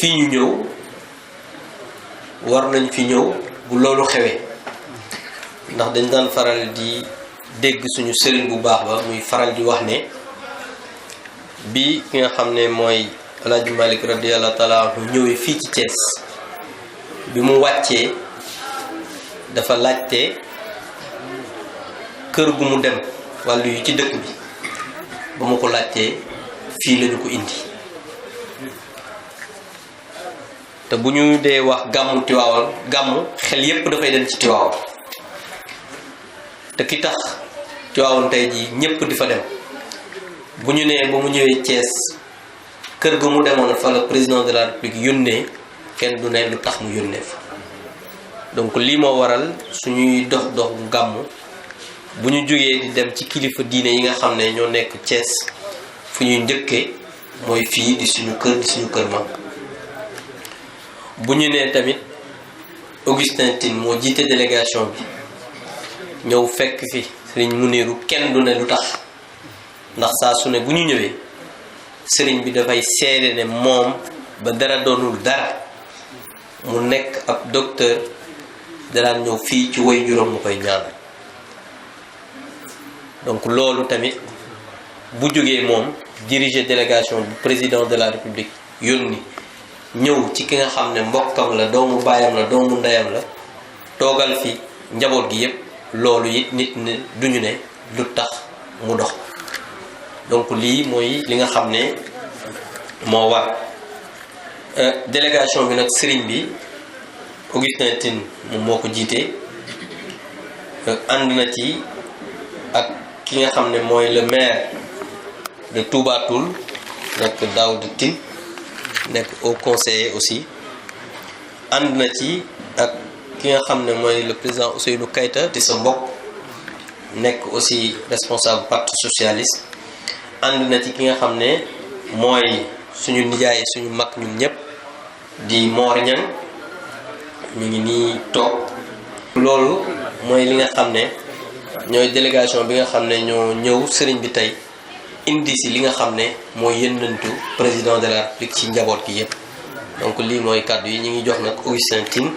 fii ñu ñëw war nañ fi ñëw bu loolu xewee ndax dañ daan faral di dégg suñu sëriñ bu baax ba muy faral di wax ne bi ki nga xam ne mooy El Hadj Malick radiyallahu taala anhu ñëwee fii ci Thiès bi mu wàccee dafa laajte kër gu mu dem wàllu yu ci dëkk bi ba mu ko laajtee fii lañu ko indi te bu ñu dee wax gàmmu Tiwaawan gàmmu xel yépp dafay dem ci Tiwaawan te ki tax Tiwaawan tey jii ñépp di fa dem bu ñu nee ba mu ñëwee Thiès kër ga mu demoon fa la président de la République yónnee kenn du ne lu tax mu yónnee fa donc lii moo waral suñuy dox bu gàmmu bu ñu jógee di dem ci kilifa diine yi nga xam ne ñoo nekk Thiès fu ñuy njëkkee mooy fii di suñu kër maam bu ñu nee tamit Augustin Tine moo jiite délégation bi ñëw fekk fi sëriñ Muniru kenn du ne lu tax ndax saa su ne bu ñu ñëwee sëriñ bi dafay seede ne moom ba dara doonul dara mu nekk ab docteur daan ñëw fii ci way juróom mu koy ñaanal donc loolu tamit bu jógee moom diriger délégation bu président de la République yónni ñëw ci ki nga xam ne mbokkam la doomu baayam la doomu ndeyam la toogal fi njaboot gi yépp loolu it nit ne duñu ne lu tax mu dox donc lii mooy li nga xam ne moo war délégation bi nag sëriñ bi Augustin Tine moom moo ko jiite ànd na ci ak ki nga xam ne mooy le maire de Touba Toul nekk Daouda Tine nekk au conseiller aussi ànd na ci ak ki nga xam ne mooy le président Ousseynou Kayta di sa mbokk nekk aussi responsable parti socialiste ànd na ci ki nga xam ne mooy suñu nijaay suñu mag ñun ñëpp di Mor Niang ñu ngi nii toog loolu mooy li nga xam ne ñooy délégation bi nga xam ne ñoo ñëw sëriñ bi tey indi si li nga xam ne mooy yëndantu président de la République ci njaboot gi yépp donc lii mooy kàddu yi ñu ngi jox nag Augustin Tine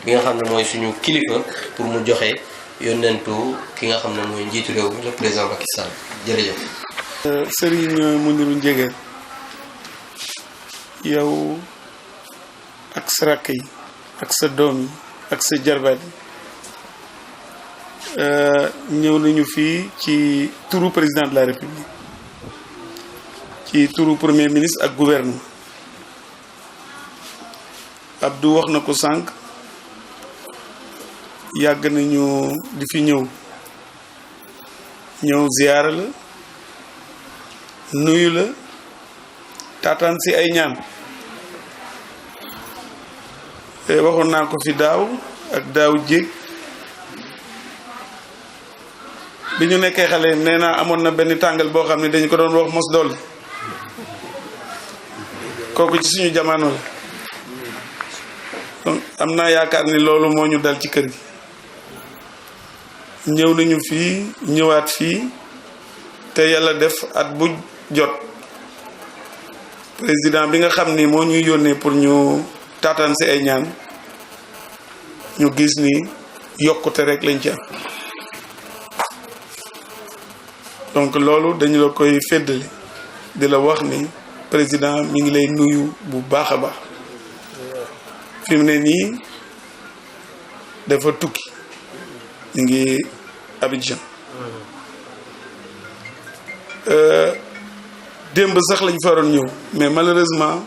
bi nga xam ne mooy suñu kilifa pour mu joxe yónnentu ki nga xam ne mooy njiitu réew mi le président Macky Sall jërëjëf. Serigne Mounirou Ndiéguène yow ak sa rakk yi ak sa doom yi ak sa jarbaat yi ñëw nañu fii ci turu président de la République ci turu premier ministre ak gouvernement Abdou wax na ko sànq yàgg nañu di fi ñëw ziyaara la nuyu la taataan si ay ñaan waxoon naa ko fi daaw ak daaw jéeg bi ñu nekkee xale nee naa amoon na benn tàngal boo xam ne dañu ko doon wax mos dool kooku ci suñu jamono la donc am naa yaakaar ni loolu moo ñu dal ci kër gi ñëw nañu fii ñëwaat fii te yàlla def at bu jot président bi nga xam ni moo ñuy yónnee pour ñu taataan si ay ñaan ñu gis ni yokkute rek lañ ci am donc loolu dañu la koy féddali di la wax ni président mi ngi lay nuyu bu baax a baax fi mu ne nii dafa tukki ñu ngi Abidjan démb sax lañ faroon ñëw mais malheureusement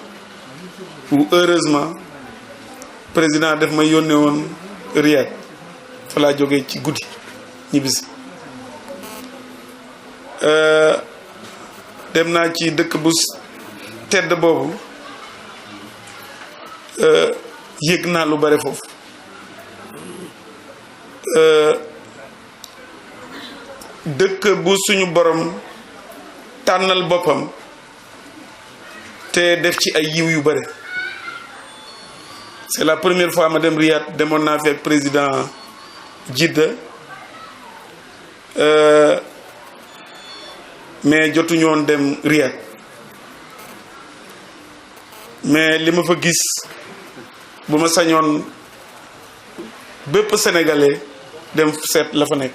ou heureusement président daf may yónnee woon Riyad fa laa jógee ci guddi ñibbisi dem naa ci dëkk bu tedd boobu yëg naa lu bare foofu dëkk bu suñu borom tànnal boppam te def ci ay yiw yu bare c'est la première fois ma dem Riyad demoon naa fekk président Jidda mais jotuñu woon dem Riyad mais li ma fa gis bu ma sañoon bépp sénégalais dem seet la fa nekk.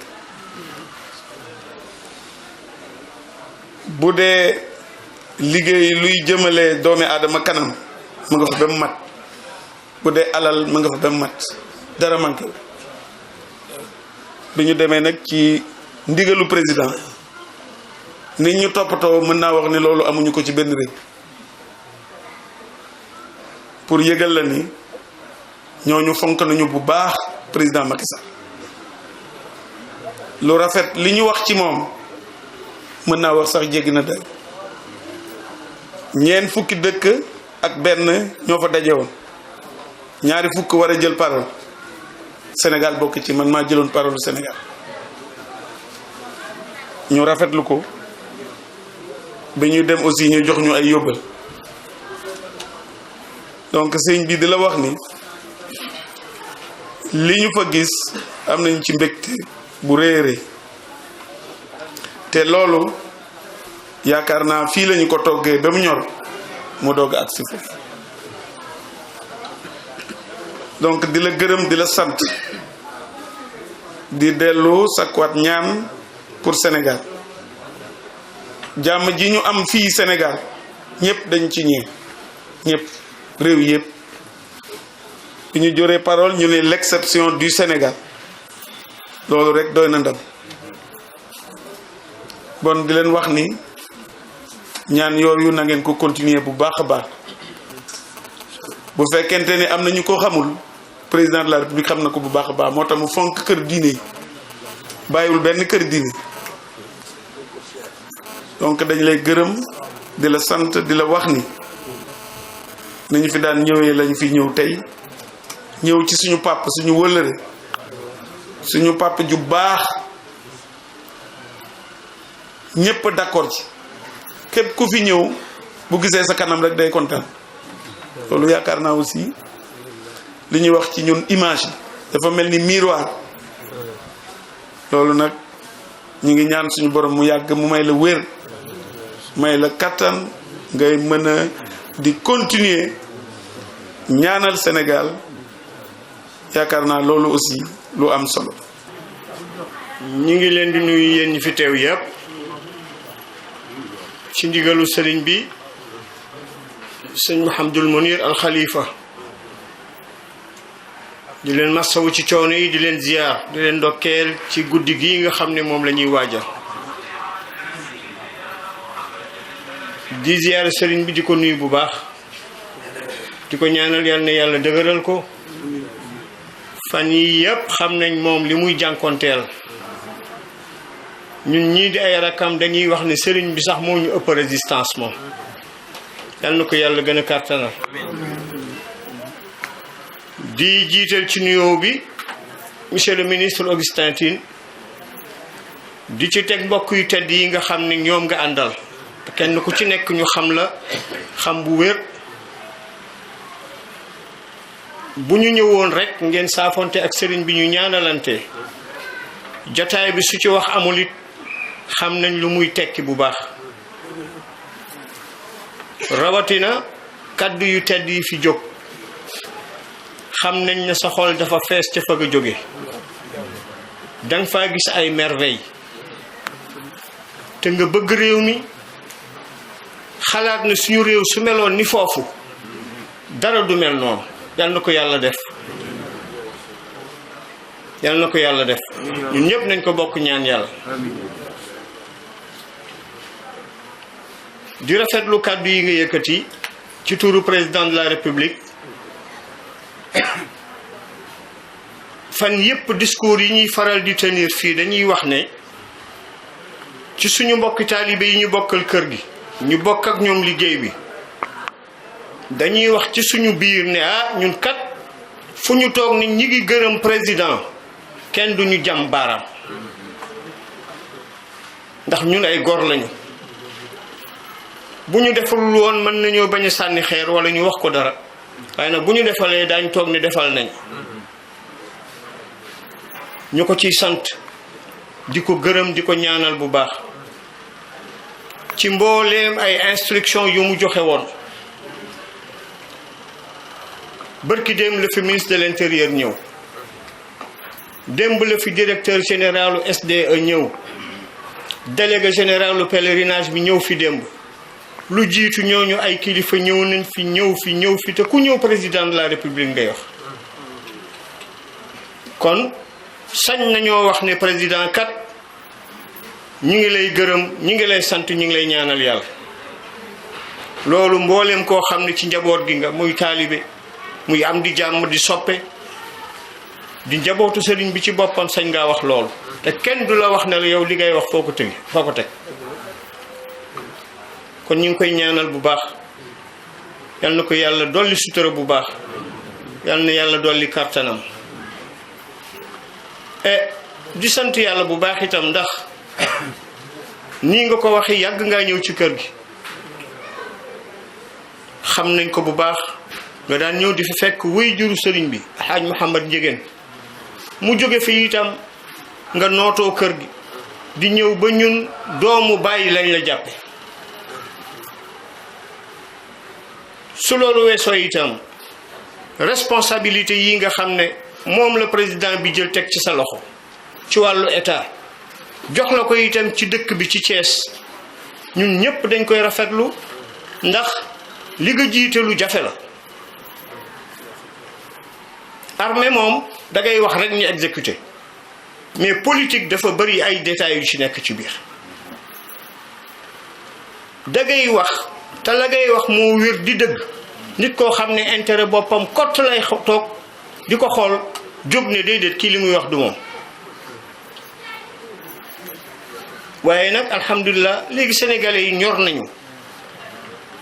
bu dee liggéey luy jëmale doomi aadama kanam mu nga fa ba mu mat, bu dee alal mu nga fa ba mu mat, dara manqué. bi ñu demee nag ci ndigalu président nit ñu toppatoo mën naa wax ni loolu amuñu ko ci benn réew. pour yëgal la ni ñooñu fonk nañu bu baax président Macky Sall. lu rafet li ñu wax ci moom mën naa wax sax jéggi na day. ñeent fukki dëkk ak benn ñoo fa daje woon, ñaari fukk war a jël parole, Sénégal bokk ci, man maa jëloon parole Sénégal. ñu rafetlu ko ba ñu dem aussi ñu jox ñu ay yóbbal. donc sëñ bi di la wax ni li ñu fa gis am nañ ci mbégte bu réeré te loolu yaakaar naa fii lañu ko toggee ba mu ñor mu doog ak si foofu. donc di la gërëm di la sant di dellu sakkuwaat ñaan pour Sénégal. jàmm ji ñu am fii Sénégal ñëpp dañ ci ñee, ñëpp réew yëpp. bi ñu joree parole ñu ne l'exception du Sénégal, loolu rek doy na ndam. bon di leen wax ni ñaan yooyu na ngeen ko continuer bu baax a baax. bu fekkente ni am na ñu ko xamul, président de la république xam na ko bu baax a baax, moo tax mu fonk kër diine yi, bàyyiwul benn kër diine. donc dañ lay gërëm di la sant di la wax ni nañu fi daan ñëwee lañu fi ñëw tey, ñëw ci suñu papa suñu wëllëre, suñu papa ju baax, ñépp d'accord ci. képp ku fi ñëw bu gisee sa kanam rek day kontaan. loolu yaakaar naa aussi li ñuy wax ci ñun image dafa mel ni miroir. loolu nag ñu ngi ñaan suñu borom mu yàgg mu may la wér, may la kattan ngay mën a di continuer ñaanal Sénégal. yaakaar naa loolu aussi lu am solo. ñi ngi leen di nuyu yéen ñi fi teew yépp ci ndigalu sëriñ bi sëñ Mouhamadul Mounir al Khalifa. di leen masawu ci coono yi, di leen ziar, di leen ndokkeel ci guddi gi nga xam ne moom la ñuy waajal. di ziar sëriñ bi di ko nuyu bu baax, di ko ñaanal yal na yàlla dëgëral ko. fan yi yépp xam nañ moom li muy jànkonteel. ñun ñii di ay rakam dañuy wax ne sëriñ bi sax moo ñu ëpp résistance moom. yal na ko yàlla gën a kàttanal. di jiital ci nuyoo bi monsieur le ministre Augustin Tine, di ci teg mbokk yu tedd yi nga xam ne ñoom nga àndal, kenn ku ci nekk ñu xam la xam bu wér. bu ñu ñëwoon rek ngeen saafonte ak sëriñ bi ñu ñaanalante, jotaay bi su ci wax amul it xam nañ lu muy tekki bu baax. rawatina kaddu yu tedd yi fi jóg, xam nañ ne sa xol dafa fees ca fa nga jóge. danga faa gis ay merveille te nga bëgg réew mi, xalaat ne suñu réew su meloon ni foofu dara du mel noonu. yal na ko yàlla def, yal na ko yàlla def. ñun ñëpp nañ ko bokk ñaan yàlla. di rafetlu kàddu yi nga yëkkati ci turu président de la république. fan yépp discours yi ñuy faral di tenir fii dañuy wax ne ci suñu mbokki taalibe yi ñu bokkal kër gi, ñu bokk ak ñoom liggéey bi, dañuy wax ci suñu biir ne ñun kat fu ñu toog ni ñi ngi gërëm président, kenn duñu jam baaraam, ndax ñun ay gor lañu. bu ñu defalul woon mën nañoo bañ a sànni xeer wala ñu wax ko dara, waaye nag bu ñu defalee daañ toog ne defal nañ. ñu ko ciy sant, di ko gërëm, di ko ñaanal bu baax ci mbooleem ay instruction yu mu joxe woon bërki démb la fi ministre de l'intérieur ñëw démb la fi directeur général SDE ñëw délégué général lu pèlerinage bi ñëw fi démb lu jiitu ñooñu ay kilifa ñëw nañ fi ñëw fi te ku ñëw président de la république ngay wax kon sañ nañoo wax ne président kat ñi ngi lay gërëm ñi ngi lay sant ñi ngi lay ñaanal yàlla loolu mbooleem koo xam ne ci njaboot gi nga muy taalibe muy am di jàmm di soppe di njabootu sëriñ bi ci boppam sañ ngaa wax loolu te kenn du la wax ne la yow li ngay wax foo ko teg kon ñu ngi koy ñaanal bu baax yal na ko yàlla dolli sutura bu baax yal na yàlla dolli kartanam di sant yàlla bu baax itam ndax nii nga ko waxee yàgg ngaa ñëw ci kër gi xam nañ ko bu baax nga daan ñëw di fi fekk wuy juru sëriñ bi Alhaaj Mouhamad Ndiéguène mu jóge fi itam nga nootoo kër gi di ñëw ba ñun doomu bàyyi lañ la jàppe su loolu weesoo itam responsabilité yi nga xam ne moom la président bi jël teg ci sa loxo ci wàllu état jox la ko itam ci dëkk bi ci Thiès ñun ñëpp dañ koy rafetlu ndax li nga jiite lu jafe la armée moom dangay wax rek ñu exécuter mais politique dafa bari ay détails yu ci nekk ci biir dangay wax te la ngay wax moo wér di dëgg nit koo xam ne intérêt boppam kott lay toog di ko xool jóg ne déedéet kii li muy wax du moom waaye nag alhamdulilah léegi sénégalais yi ñor nañu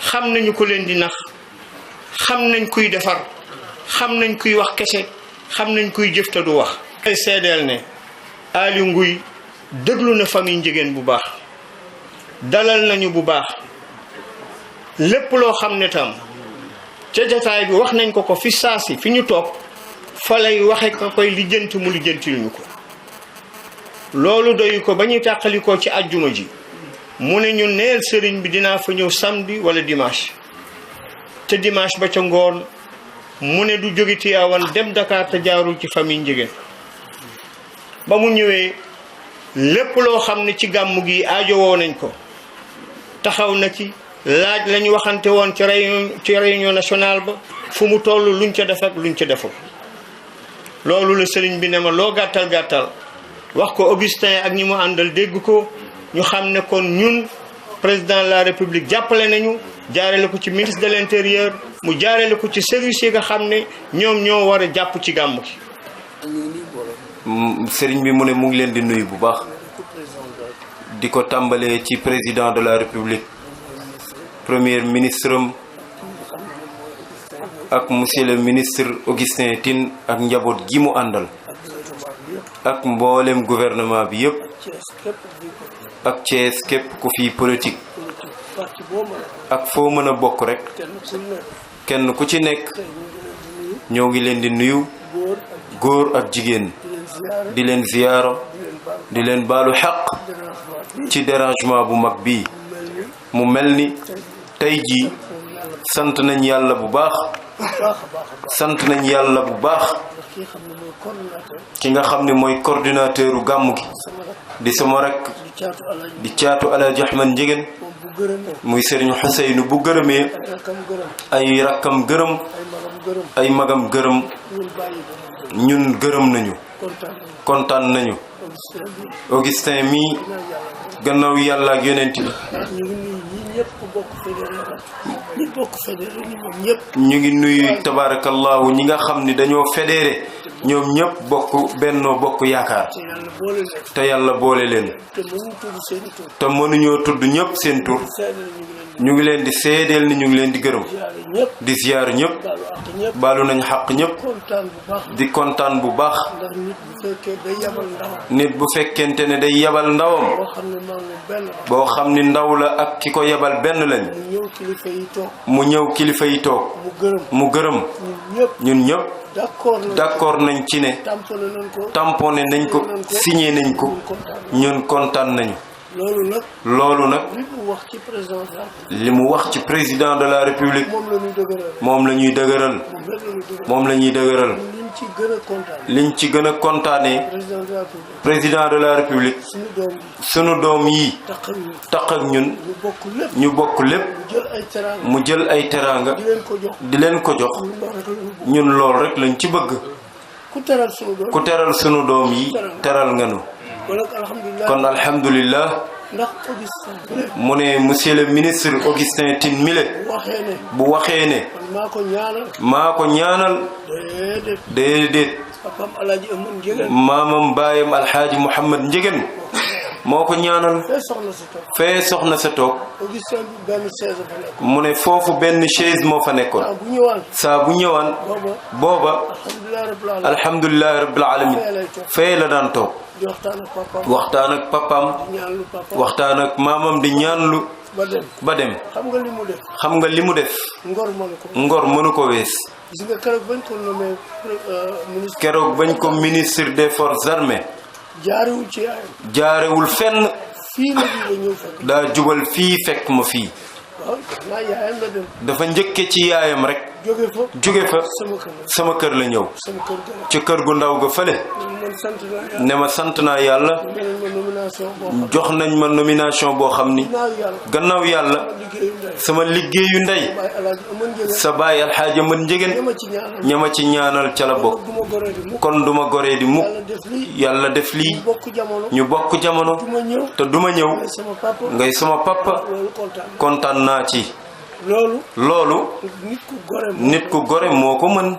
xam nañu ko leen di nax xam nañ kuy defar xam nañ kuy wax kese xam nañ kuy jëf te du wax. ay seedeel ne Aly Ngouille déglu na famille Ndiéguène bu baax dalal nañu bu baax lépp loo xam ne tam ca jataay bi wax nañ ko fi saasi fi ñu toog fa lay waxe ko koy lijjanti mu lijjantil ñu ko loolu doyu ko ba ñuy tàqalikoo ci àjjuma ji mu ne ñu neel sëriñ bi dinaa fa ñëw samedi wala dimanche te dimanche ba ca ngoon mu ne du jóge Tiwaawan dem Dakar te jaarul ci famille Ndiéguène ba mu ñëwee lépp loo xam ne ci gàmmu gi aajowoo nañ ko taxaw na ci laaj lañu waxante woon ci réunion nationale ba fu mu toll luñ ca def ak luñ ca deful loolu la sëriñ bi ne ma loo gàttal wax ko Augustin ak ñi mu àndal dégg ko ñu xam ne kon ñun président de la république jàppale nañu jaarale ko ci ministre de l'intérieur mu jaarale ko ci service yi nga xam ne ñoom ñoo war a jàpp ci gàmmu gi. sëriñ bi mu ne mu ngi leen di nuyu bu baax di ko tàmbalee ci président de la république premier ministre am ak monsieur le ministre Augustin Tine ak njaboot gi mu àndal ak mboolem gouvernement bi yëpp ak Thiès képp ku fi politique ak foo mën a bokk rek kenn ku ci nekk ñoo ngi leen di nuyu góor ak jigéen di leen ziyaara di leen baalu xaq ci dérangement bu mag bii mu mel ni tey jii sant nañ yàlla bu baax ki nga xam ne mooy coordinateur u gàmmu gi di sama rek di caatu Alaaji Ahmad Ndiéguène muy Serigne Ousseynou bu gërëmee ay rakkam gërëm ay magam gërëm ñun gërëm nañu kontaan nañu Augustin mi gannaaw yàlla ak yonent bi ñu ngi nuyu tabarakallahu ñi nga xam ni dañoo fédéré ñoom ñëpp bokk bennoo bokk yaakaar te yàlla boole leen te mënuñoo tudd ñëpp seen tur ñu ngi leen di seedeel ni ñu ngi leen di gërëm di ziyaar ñëpp baalu nañ xaq ñëpp di kontaan bu baax nit bu fekkente ne day yabal ndawam boo xam ni ndaw la ak ki ko yabal benn lañ mu ñëw kilifa yi toog mu gërëm ñun ñëpp d'accord nañ ci ne tamponné nañ ko signé nañ ko ñun kontaan nañu loolu nag li mu wax ci président de la république moom la ñuy dëgëral liñ ci gën a kontaanee président de la république sunu doom yi taq ak ñun ñu bokk lépp mu jël ay teraanga di leen ko jox ñun lool rek lañ ci bëgg ku teral sunu doom yi teral nga nu kon alhamdulillah mu ne monsieur le ministre Augustin Tine Mile bu waxee ne maa ko ñaanal déedéet maamam baayam alxaaji Mouhamad Njegen moo ko ñaanal fee soxna sa toog mu ne foofu benn chaise moo fa nekkoon saa bu ñëwaan booba alhamdulillahi rabbil alamin fee la daan toog waxtaan ak papam waxtaan ak maamam di ñaanlu ba dem xam nga li mu def ngor mënu ko wees keroog bañ ko ministre des forces armées jaarewul fenn daa jubal fii fekk ma fii dafa njëkke ci yaayam rek jóge fa sama kër la ñëw ci kër gu ndaw ga fële ne ma sant naa yàlla jox nañ ma nomination boo xam ni gannaaw yàlla sama liggéeyu ndey sa baay alxaaji Amat Njegen ñama ci ñaanal ca la bokk kon duma goree di mukk yàlla def lii ñu bokk jamono te duma ñëw ngay sama papa kontaan naa ci loolu nit ku gore moo ko mën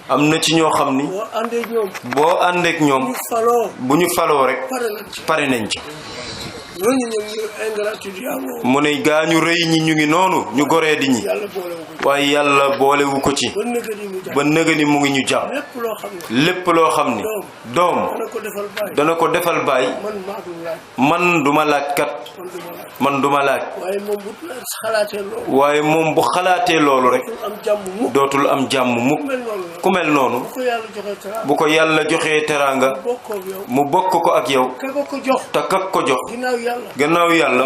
am na ci ñoo xam ni boo àndeek ñoom bu ñu faloo rek pare nañ ci mu ne gaañu rëy ñi ñu ngi noonu ñu goree di ñi waaye yàlla boolewu ko ci ba nëga ni mu ngi ñu jàpp lépp loo xam ni doom dana ko defal baay man duma laaj kat man duma laaj waaye moom bu xalaatee loolu rek dootul am jàmm mukk ku mel noonu bu ko yàlla joxee teraanga mu bokk ko ak yow te kak ko jox gannaaw yàlla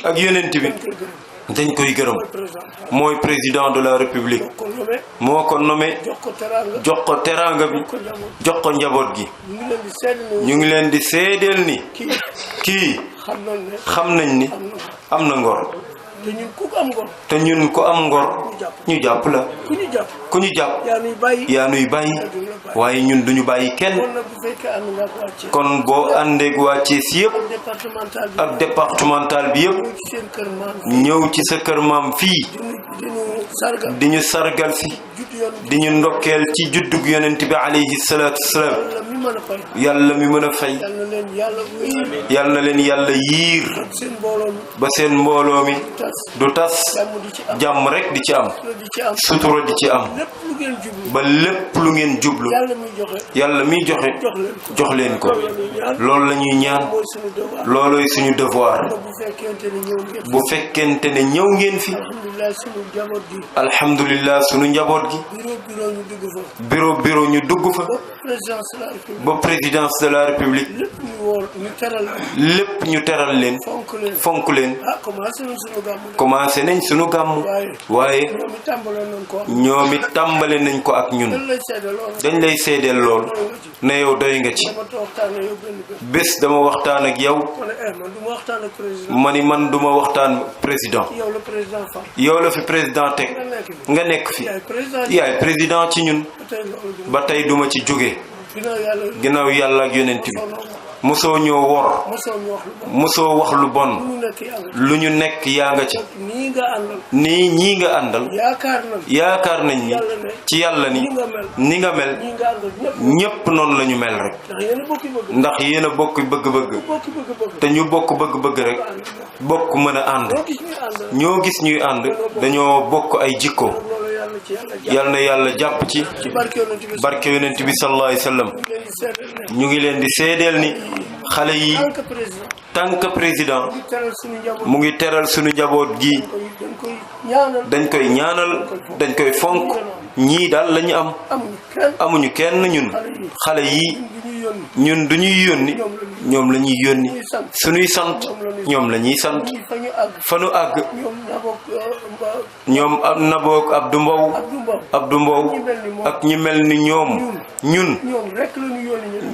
ak yonent bi dañ koy gërëm mooy président de la république moo ko nommé jox ko teraanga bi jox ko njaboot gi ñu ngi leen di seedeel ni kii xam nañ ni am na ngor te ñun ko am ngor ñu jàpp la ku ñu jàpp yaa nuy bàyyi waaye ñun duñu bàyyi kenn kon boo àndeeg waa Thiès yëpp ak départemental bi yëpp ñëw ci sa kër maam fii di ñu sargal si di ñu ndokkeel ci juddug yonent bi alayhi salaatu wasalaam yàlla mi mën a fay yàlla na leen yàlla yiir ba seen mbooloo mi du tas jàmm rek di ci am sutura di ci am ba lépp lu ngeen jublu yàlla miy joxe jox leen ko loolu la ñuy ñaan looloy suñu devoir bu fekkente ne ñëw ngeen fi alhamdulillah suñu njaboot gi bureau ñu dugg fa ba présidence de la république lépp ñu teral leen fonk leen commencé nañ sunu gàmm waaye ñoom it tàmbale nañ ko ak ñun dañ lay seedeel lool ne yow doy nga ci bés dama waxtaan ak yow ma ni man duma waxtaan président yow la fi président teg nga nekk fi yaay président ci ñun ba tey duma ci jóge ginnaaw yàlla ak yonent bi mosoo ñoo wor mosoo wax lu bon lu ñu nekk yaa nga ca nii ñii nga àndal yaakaar nañ ni ci yàlla ni nga mel ñépp noonu la ñu mel rek ndax yéen a bokk bëgg-bëgg te ñu bokk bëgg-bëgg rek bokk mën a ànd ñoo gis ñuy ànd dañoo bokk ay jikko yal na yàlla jàpp ci barke yonent bi sallallahu alayhi wasallam ñu ngi leen di seedeel ni xale yi tant que président mu ngi teral suñu njaboot gi dañ koy ñaanal dañ koy fonk ñii daal lañu am amuñu kenn ñun xale yi ñun du ñuy yónni ñoom la ñuy yónni suñuy sant ñoom la ñuy sant fa nu àgg ñoom Nabook Abdou Mbow ak ñi mel ni ñoom ñun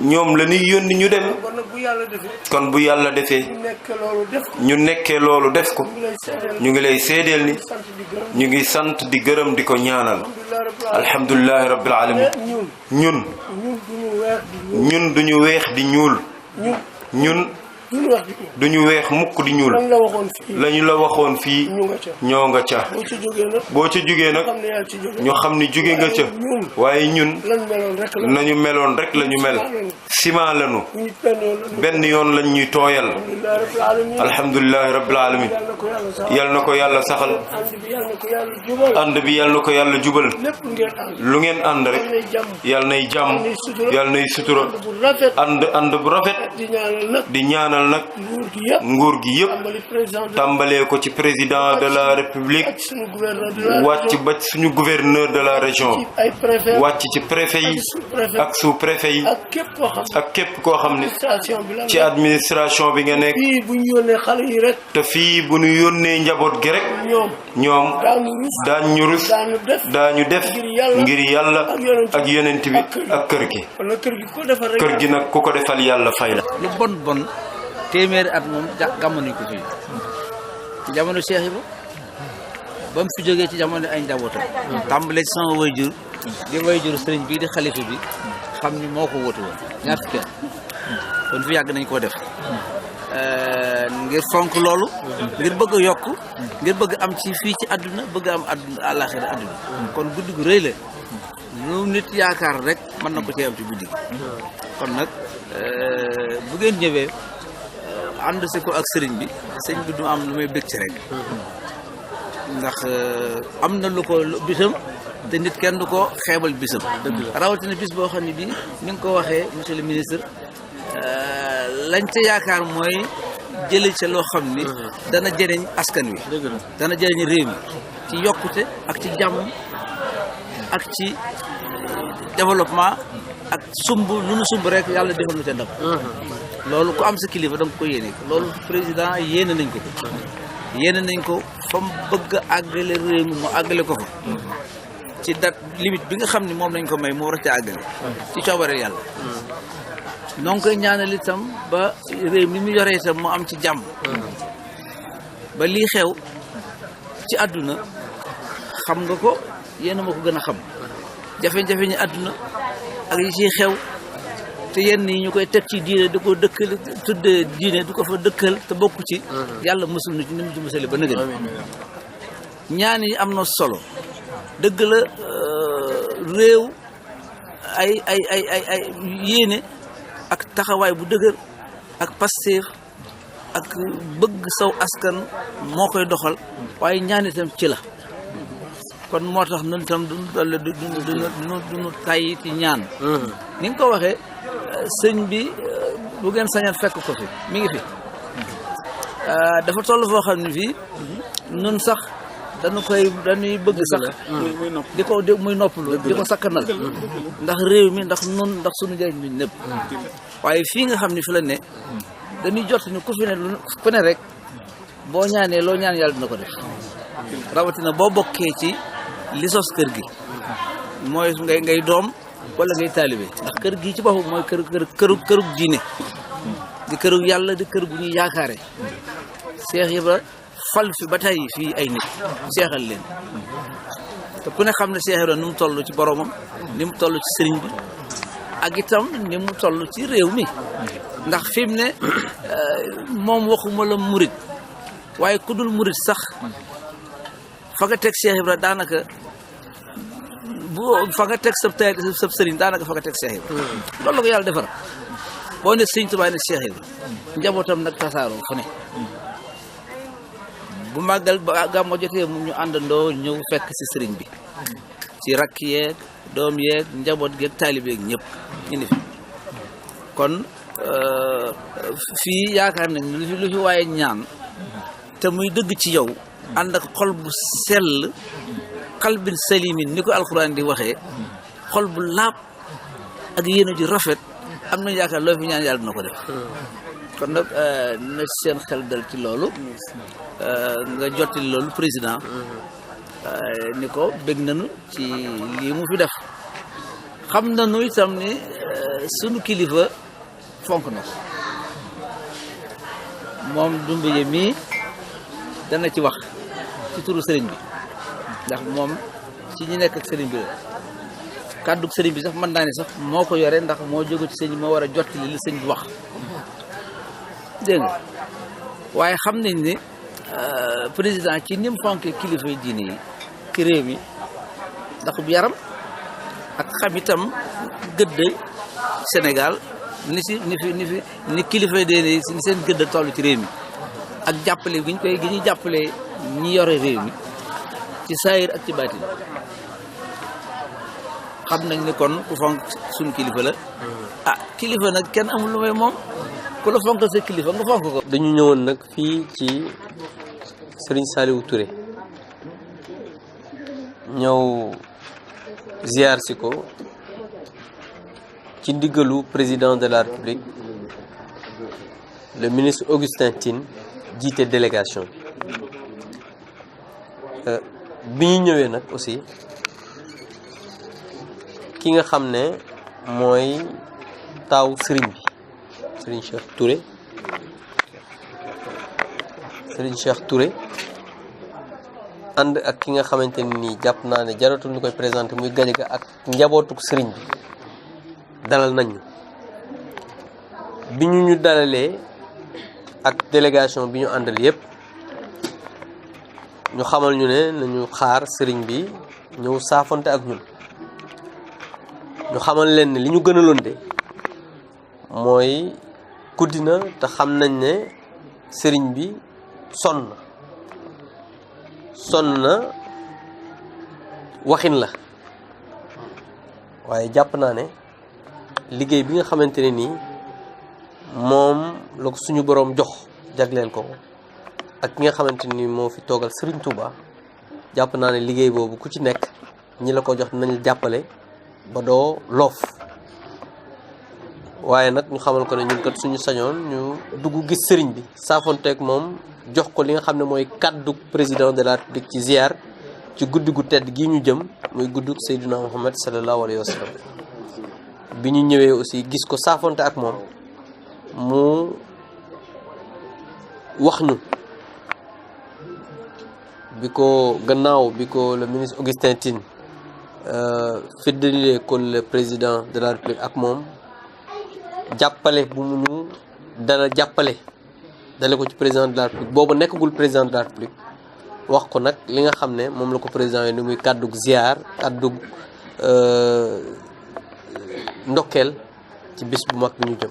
ñoom la ñuy yónni ñu dem kon bu yàlla defee ñu nekkee loolu def ko ñu ngi lay seedeel ni ñu ngi sant di gërëm di ko ñaanal alhamdulillahi rabbil alamin ñun duñu weex di ñuul ñun duñu weex mukk di ñuul lañu la waxoon fii ñoo nga ca boo ca jógee nag ñu xam ni jóge nga ca waaye ñun nañu meloon rek lañu mel ciment lañu benn yoon lañ ñuy tooyal alhamdulillahi rabbil alamin yal na ko yàlla saxal ànd bi yal na ko yàlla jubal lu ngeen ànd rek yal nay jàmm yal nay sutura ànd bu rafet di ñaanal nag nguur gi yëpp tàmbalee ko ci président de la république wàcc ba suñu gouverneur de la région wàcc ci préfet yi ak sous préfet yi ak képp koo xam ne ci administration bi nga nekk te fii bu ñu yónnee njaboot gi rek ñoom daañ ñu rus daañu def ngir yàlla ak yonent bi ak kër gi nag ku ko defal yàlla fay la lu bon téeméeri at moom gàmmu nañ ko fii ci jamono Cheikh Ibra ba mu fi jógee ci jamono ay njabootam tàmbalee ci sama wayjur di wayjur sëriñ bii di xalifa bi xam ni moo ko wóotu woon ñaar fukki at kon fi yàgg nañ koo def ngir fonk loolu ngir bëgg a yokk ngir bëgg am ci fii ci àdduna bëgg am àdduna àllaaxira àdduna kon guddi gu rëy la lu nit yaakaar rek mën na ko cee am ci guddi gi kon nag bu ngeen ñëwee ànd si ko ak sëriñ bi du am lu may bëgg ci rek ndax am na lu ko bisam te nit kenn du ko xeebal bisam rawatina bis boo xam ne bii ni nga ko waxee monsieur le ministre lañ ca yaakaar mooy jële ca loo xam ni dana jëriñ askan wi dana jëriñ réew mi ci yokkute ak ci jàmm ak ci développement ak sumb lu nu sumb rek yàlla defal na ca ndam loolu ku am sa kilifa danga ko yéene loolu président yéene nañ ko fa mu bëgg a àggale réew mi mu àggale ko fa ci date limite bi nga xam ne moom lañ ko may mu war a ca àggale ci coobare yàlla noo ngi koy ñaanal itam ba réew mi mu yoree itam mu am ci jàmm ba lii xew ci àdduna xam nga ko yéen a ma ko gën a xam jafe-jafe ñi àdduna ak yi ciy xew te yenn yi ñu koy teg ci diine di ko dëkkal tudde diine di ko fa dëkkal te bokku ci yàlla musul na ci ni mu ci musale ba nëgën ñaan yi am na solo dëgg la réew ay yéene ak taxawaay bu dëgër ak pasteef ak bëgg saw askan moo koy doxal waaye ñaan itam ci la kon moo tax ñun itam duñu tàyyi ci ñaan ni nga ko waxee sëñ bi bu ngeen sañal fekk ko fi mi ngi fi dafa toll foo xam ne fii nun sax dañuy bëgg sax di ko muy noppalu di ko sakkanal ndax réew mi ndax suñu njëriñ bi ñëpp waaye fii nga xam ne fi la ne dañuy jot ni ku fi ne rek boo ñaanee loo ñaan yàlla dina ko def rawatina boo bokkee ci li sos kër gi mooy ngay doom wala ngay taalibe ndax kër gi ci boppam mooy kërug diine di kërug yàlla di kër gu ñuy yaakaare Cheikh Ibra fal fi ba tey fii ay nit seexal leen te ku ne xam ne Cheikh Ibra ni mu toll ci boromam ni mu toll ci sëriñ bi ak itam ni mu toll ci réew mi ndax fi mu ne moom waxuma la murit waaye ku dul murit sax fa nga teg Cheikh Ibra daanaka fa nga teg sab sëriñ daanaka fa nga teg Cheikh Ibra loolu la ko yàlla defar boo ne sëriñ Tuubaa ne Cheikh Ibra njabootam nag tasaaroo fu ne bu màggal ba gàmmo jotee mu ñu àndandoo ñëw fekk ci sëriñ bi ci rakk yeeg doom yeeg njaboot geeg taalibe yeeg ñëpp indi fi kon fii yaakaar nañ lu fi waaye ñaan te muy dëgg ci yow ànd ak xol bu sell qalbin salimin ni ko alxuraan di waxee xol bu laab ak yéene ju rafet am nañu yaakaar loo fi ñaan yàlla dina ko def kon nag na seen xel dal ci loolu nga jottali loolu président ni ko bëgg nañu ci lii mu fi def xam nañu itam ni sunu kilifa fonk na ko moom Doumbouya mii dana ci wax ci turu sëriñ bi ndax moom ci ñi nekk ak sëriñ bi la kàddu sëriñ bi sax mën naa ne sax moo ko yore ndax moo jóge ci sëñ bi moo war a jottali li sëñ bi wax dégg nga waaye xam nañ ni président ci ni mu fonkee kilifa yi diine yi ci réew mi ndax bu yaram ak xam itam gëdd Sénégal ni kilifa yi diine yi ni seen gëdd toll ci réew mi ak jàppale gi ñuy jàppale ñi yore réew mi ci saayir ak ci baatin xam nañ ni kon ku fonk suñu kilifa la kilifa nag kenn amul lu may moom ku la fonk sa kilifa nga fonk ko. dañu ñëwoon nag fii ci Serigne Saliou Touré ñëw ziar si ko ci ndigalu président de la République le ministre Augustin Tine jiite délégation bi ñu ñëwee nag aussi ki nga xam ne mooy taaw sëriñ bi Serigne Cheikh Touré ànd ak ki nga xamante ni nii jàpp naa ne jaratul ñu koy présenté muy Gadiaga ak njabootuk sëriñ bi dalal nañu bi ñu dalalee ak délégation bi ñu àndal yépp ñu xamal ñu ne nañu xaar sëriñ bi ñëw saafante ak ñun ñu xamal leen ne li ñu gënaloon de mooy guddi na te xam nañ ne sëriñ bi sonn na waxin la waaye jàpp naa ne liggéey bi nga xamante ne nii moom la ko suñu boroom jox jagleel ko ak ki nga xamante ni moo fi toogal Serigne Touba jàpp naa ne liggéey boobu ku ci nekk ñi la ko jox nañ la jàppale ba doo loof waaye nag ñu xamal ko ne ñun kat suñu sañoon ñu dugg gis sëriñ bi saafonteeg moom jox ko li nga xam ne mooy kàddu président de la République ci ziar ci guddi gu tedd gi ñu jëm muy guddug Seydina Muhammad sallallahu alayhi wa sallam bi ñu ñëwee aussi gis ko saafonte ak moom mu wax ñu bi ko gannaaw bi ko le ministre Augustin Tine féddalilee ko le président de la République ak moom jàppale bu mu ñu dala jàppale dale ko ci président de la République boobu nekkagul président de la République wax ko nag li nga xam ne moom la ko président yi ni muy kàddug ziar kàddug ndokkeel ci bis bu mag bi ñu jëm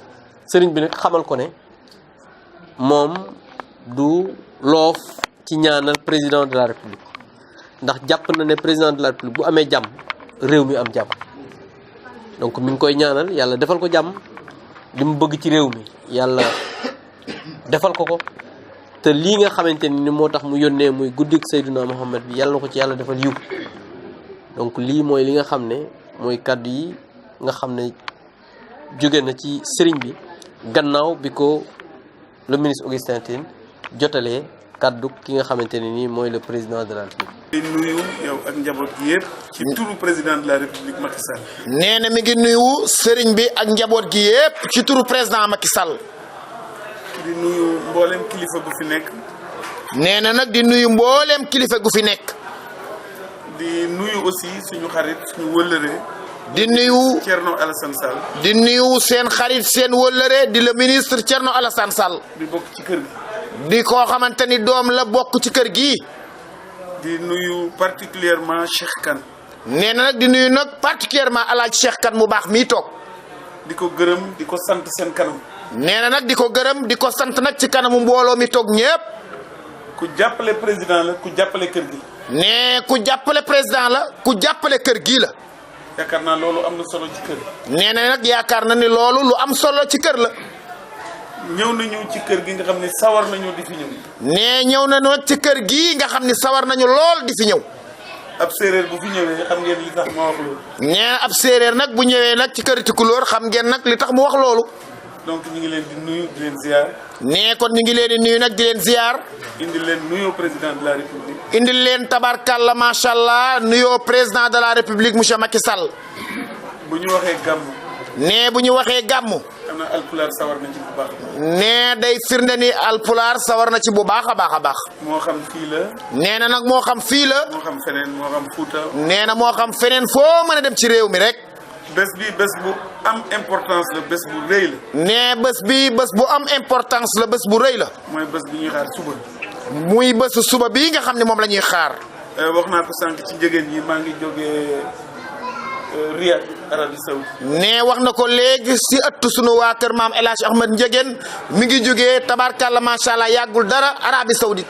sëriñ bi nag xamal ko ne moom du loof ci ñaanal président de la République ndax jàpp na ne président de la République bu amee jàmm réew mi am jàmm donc mi ngi koy ñaanal yàlla defal ko jàmm li mu bëgg ci réew mi yàlla defal ko te lii nga xamante ni moo tax mu yónnee muy guddik Seydina Muhammad bi yàlla na ko ci yàlla defal yiw donc lii mooy li nga xam ne mooy kàddu yi nga xam ne jóge na ci sëriñ bi gannaaw bi ko le ministre Augustin Tine jotalee kàddu ki nga xamante ne nii mooy le président de la République. di nuyu yow ak njaboot gi yëpp ci turu président de la République Macky Sall. nee na mi ngi nuyu sëriñ bi ak njaboot gi yëpp ci turu président Macky Sall. di nuyu mboolem kilifa gu fi nekk. nee na nag di nuyu mboolem kilifa gu fi nekk. di nuyu aussi suñu xarit suñu wëllëre. di nuyu Thierno Alassane Sall. di nuyu seen xarit seen wëllëre di le ministre Thierno Alassane Sall. di bokk ci kër gi. di koo xamante ni doom la bokk ci kër gi. di nuyu particulièrement Cheikh Kane. nee na nag di nuyu nag particulièrement alaaj Cheikh Kane mu baax mii toog. di ko gërëm di ko sant seen kanam. nee na nag di ko gërëm di ko sant nag ci kanamu mbooloo mi toog ñépp. ku jàppale président la ku jàppale kër gi. nee ku jàppale président la ku jàppale kër gi la. yaakaar naa loolu am na solo ci kër. nee na nag yaakaar na ni loolu lu am solo ci kër la. ñëw nañu ci kër gi nga xam ne sawar nañu di fi ñëw. nee ñëw na nag ci kër gi nga xam ni sawar nañu lool di fi ñëw. ab séeréer bu fi ñëwee xam ngeen li tax ma wax loolu. nee ab séeréer nag bu ñëwee nag ci kër Tukulóor xam ngeen nag li tax mu wax loolu. donc ñu ngi leen di nuyu di leen ziar. nee kon ñu ngi leen di nuyu nag di leen ziar. indi leen nuyoo président de la république. indil leen tabarkalla macha allah nuyoo président de la république monsieur Macky Sall. bu ñu waxee gàmm. nee bu ñu waxee gàmm. am na alpulaar sawar na ci bu baax. nee day firnde ni alpulaar sawar na ci bu baax a baax a baax. moo xam fii la. nee na nag moo xam fii la. moo xam feneen moo xam Fuuta. nee na moo xam feneen foo mën a dem ci réew mi rek. bés bi bés bu am importance la bés bu rëy la. nee bés bi bés bu am importance la bés bu rëy la. mooy bés bi ñuy xaar suba. muy bésu suba bii nga xam ne moom la ñuy xaar. wax naa ko sànq ci njëgeen yi maa ngi jógee Riyad Arabie Saoudite. nee wax na ko léegi si ëttu sunu waa kër maam El Hadj Ahmed Ndiéguène mi ngi jógee tabarkalla macha allah yàggul dara Arabie Saoudite.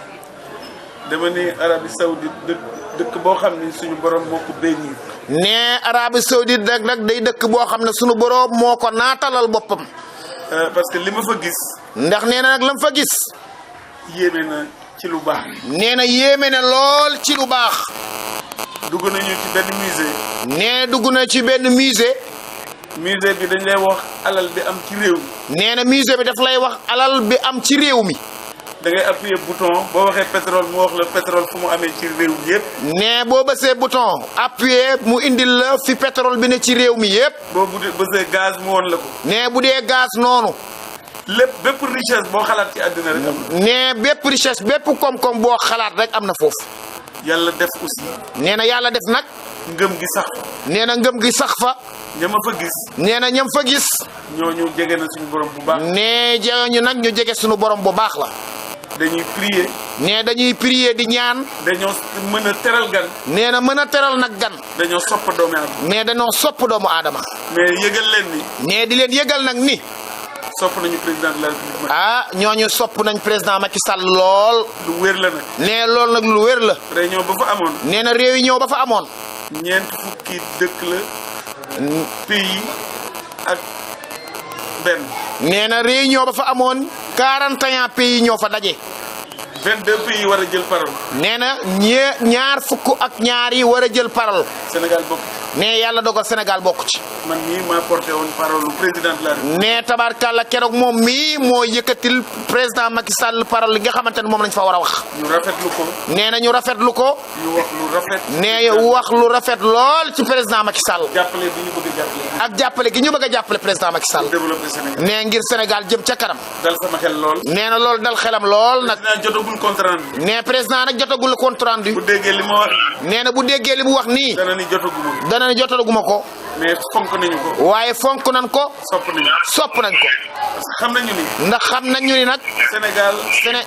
dama ne Arabie Saoudite dëkk boo xam ne suñu borom moo ko bénir. nee Arabie Saoudite nag day dëkk boo xam ne sunu borom moo ko naatalal boppam. parce que li ma fa gis. ndax nee na nag lam fa gis. yéeme na ci lu baax. nee na yéeme na lool ci lu baax. dugg nañu ci benn musée. nee dugg na ci benn musée. musée bi dañ lay wax alal bi am ci réew mi. nee na musée bi daf lay wax alal bi am ci réew mi. da ngay appuyer bouton boo waxee pétrole mu wax la pétrole fu mu amee ci réew mi yëpp. nee boo bësee bouton appuyer mu indil la fi pétrole bi ne ci réew mi yëpp. boo bësee gaz mu woon la ko. nee bu dee gaz noonu. lépp bépp richesse boo xalaat ci àddina rek am na. nee bépp richesse bépp koom-koom boo xalaat rek am na foofu. yàlla def aussi. nee na yàlla def nag. ngëm gi sax fa. nee na ngëm gi sax fa. ñama fa gis. nee na ñam fa gis. ñooñu jege na suñu borom bu baax. nee ñu nag ñu jege suñu borom bu baax la. dañuy prier. nee dañuy prier di ñaan. dañoo mën a teral gan. nee na mën a teral nag gan. dañoo sopp doomu aadama. mais dañoo sopp doomu aadama. mais yëgal leen ni. nee di leen yëgal nag ni. sopp nañu président de la république. ah ñooñu sopp nañ président Macky Sall lool. lu wér la nag. nee loolu nag lu wér la. réunion ba fa amoon. nee na réunion ba fa amoon. ñeent fukki dëkk la. pays ak benn. nee na réunion ba fa amoon 41 pays ñoo fa daje. 22 pays war a jël parole. nee na ñaar fukk ak ñaar yi war a jël parole. Sénégal bokk. nee yàlla dogal Sénégal bokk ci. man mii maa porté woon parole lu président de la République. nee tabarkàlla keroog moom mii moo yëkkatil président Macky Sall parole li nga xamante ne moom lañ fa war a wax. ñu rafetlu ko. nee na ñu rafetlu ko. ñu wax lu rafet. nee wax lu rafet lool ci président Macky Sall. jàppale bi ñu bëgg a jàppale. ak jàppale gi ñu bëgg a jàppale président Macky Sall. développé Sénégal. nee ngir Sénégal jëm ca kanam. dal sama xel lool. nee na loolu dal xelam lool nag. président jotagul compte rendu. nee président nag jotagul compte rendu. bu déggee li ma wax. nee na bu déggee li mu wax nii. dana ni jotaguma. dana ni jotaguma ko. mais fonk nañu ko. waaye fonk nañ ko. sopp nañu. sopp nañ ko. parce que xam nañu ni. ndax xam nañu ni nag. Sénégal.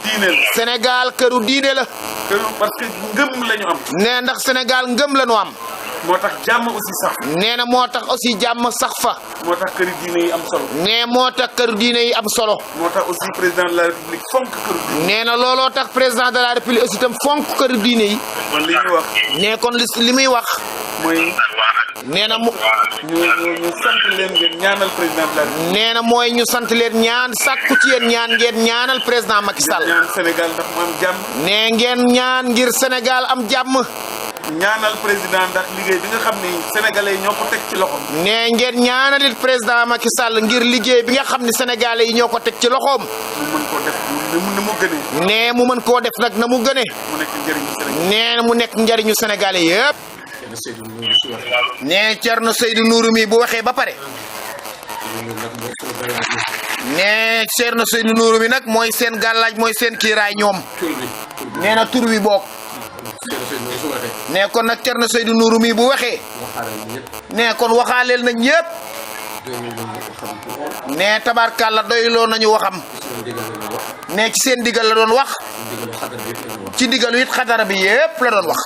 diine la. Sénégal këru diine la. këru parce que ngëm la ñu am. nee ndax Sénégal ngëm la ñu am. moo tax jàmm aussi sax. nee na moo tax aussi jàmm sax fa. moo tax këru diine yi am solo. nee moo tax këru diine yi am solo. moo tax aussi président de la république fonk këru diine. nee na looloo tax président de la république aussi itam fonk këru diine yi. kon li ñuy wax. nee kon li muy wax. mooy. nee na mu. ñu sant leen ngeen ñaanal président de la république. nee na mooy ñu sant leen ñaan sàkku ci yéen ñaan ngeen ñaanal président Macky Sall. ñaan Sénégal ndax mu am jàmm. nee ngeen ñaan ngir Sénégal am jàmm. ñaanal président ndax liggéey bi nga xam ni sénégalais yi ñoo ko teg ci loxoom. nee ngeen ñaanalit président Macky Sall ngir liggéey bi nga xam ne sénégalais yi ñoo ko teg ci loxoom. mu mën koo def na mu gënee. nee mu mën koo def nag na mu gënee. mu nekk njëriñu Sénégal. nee mu nekk njëriñu sénégalais yëpp. nee Thierno Seydou Nourou mi bu waxee ba pare. nee Thierno Seydou Nourou mi nag mooy seen gàllaaj mooy seen kiiraay ñoom. nee na tur wi bokk. nee kon nag Thierno Seydou Nourou mi bu waxee. nee kon waxaaleel nañ ñëpp. nee tabarkàlla doyloo nañu waxam. nee ci seen digal la doon wax. ci digalu it xadara bi yëpp la doon wax.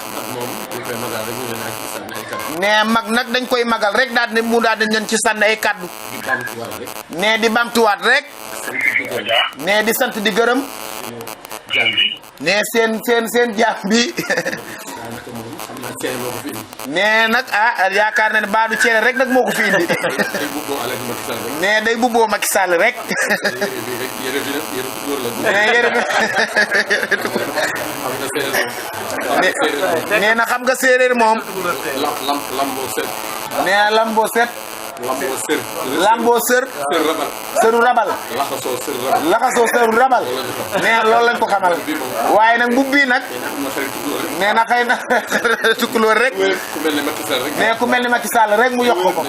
nee mag nag dañ koy magal rek daal di mu daal di leen ci sànni ay kaddu. nee di bamtuwaat rek. nee di sant di gërëm. nee seen jaam bi. nee nag yaakaar na ne baadu ceele rek nag moo ko fi indi. nee day bubboo Macky Sall rek. nee yére bi. nee na xam nga séeréer moom nee na lambo set lambo sër sëru rabal laxasoo sëru rabal nee na loolu lañ ko xamal waaye nag mbubb bi nag nee na xëy na tukkulóor rek nee ku mel ni Macky Sall rek mu yokk ko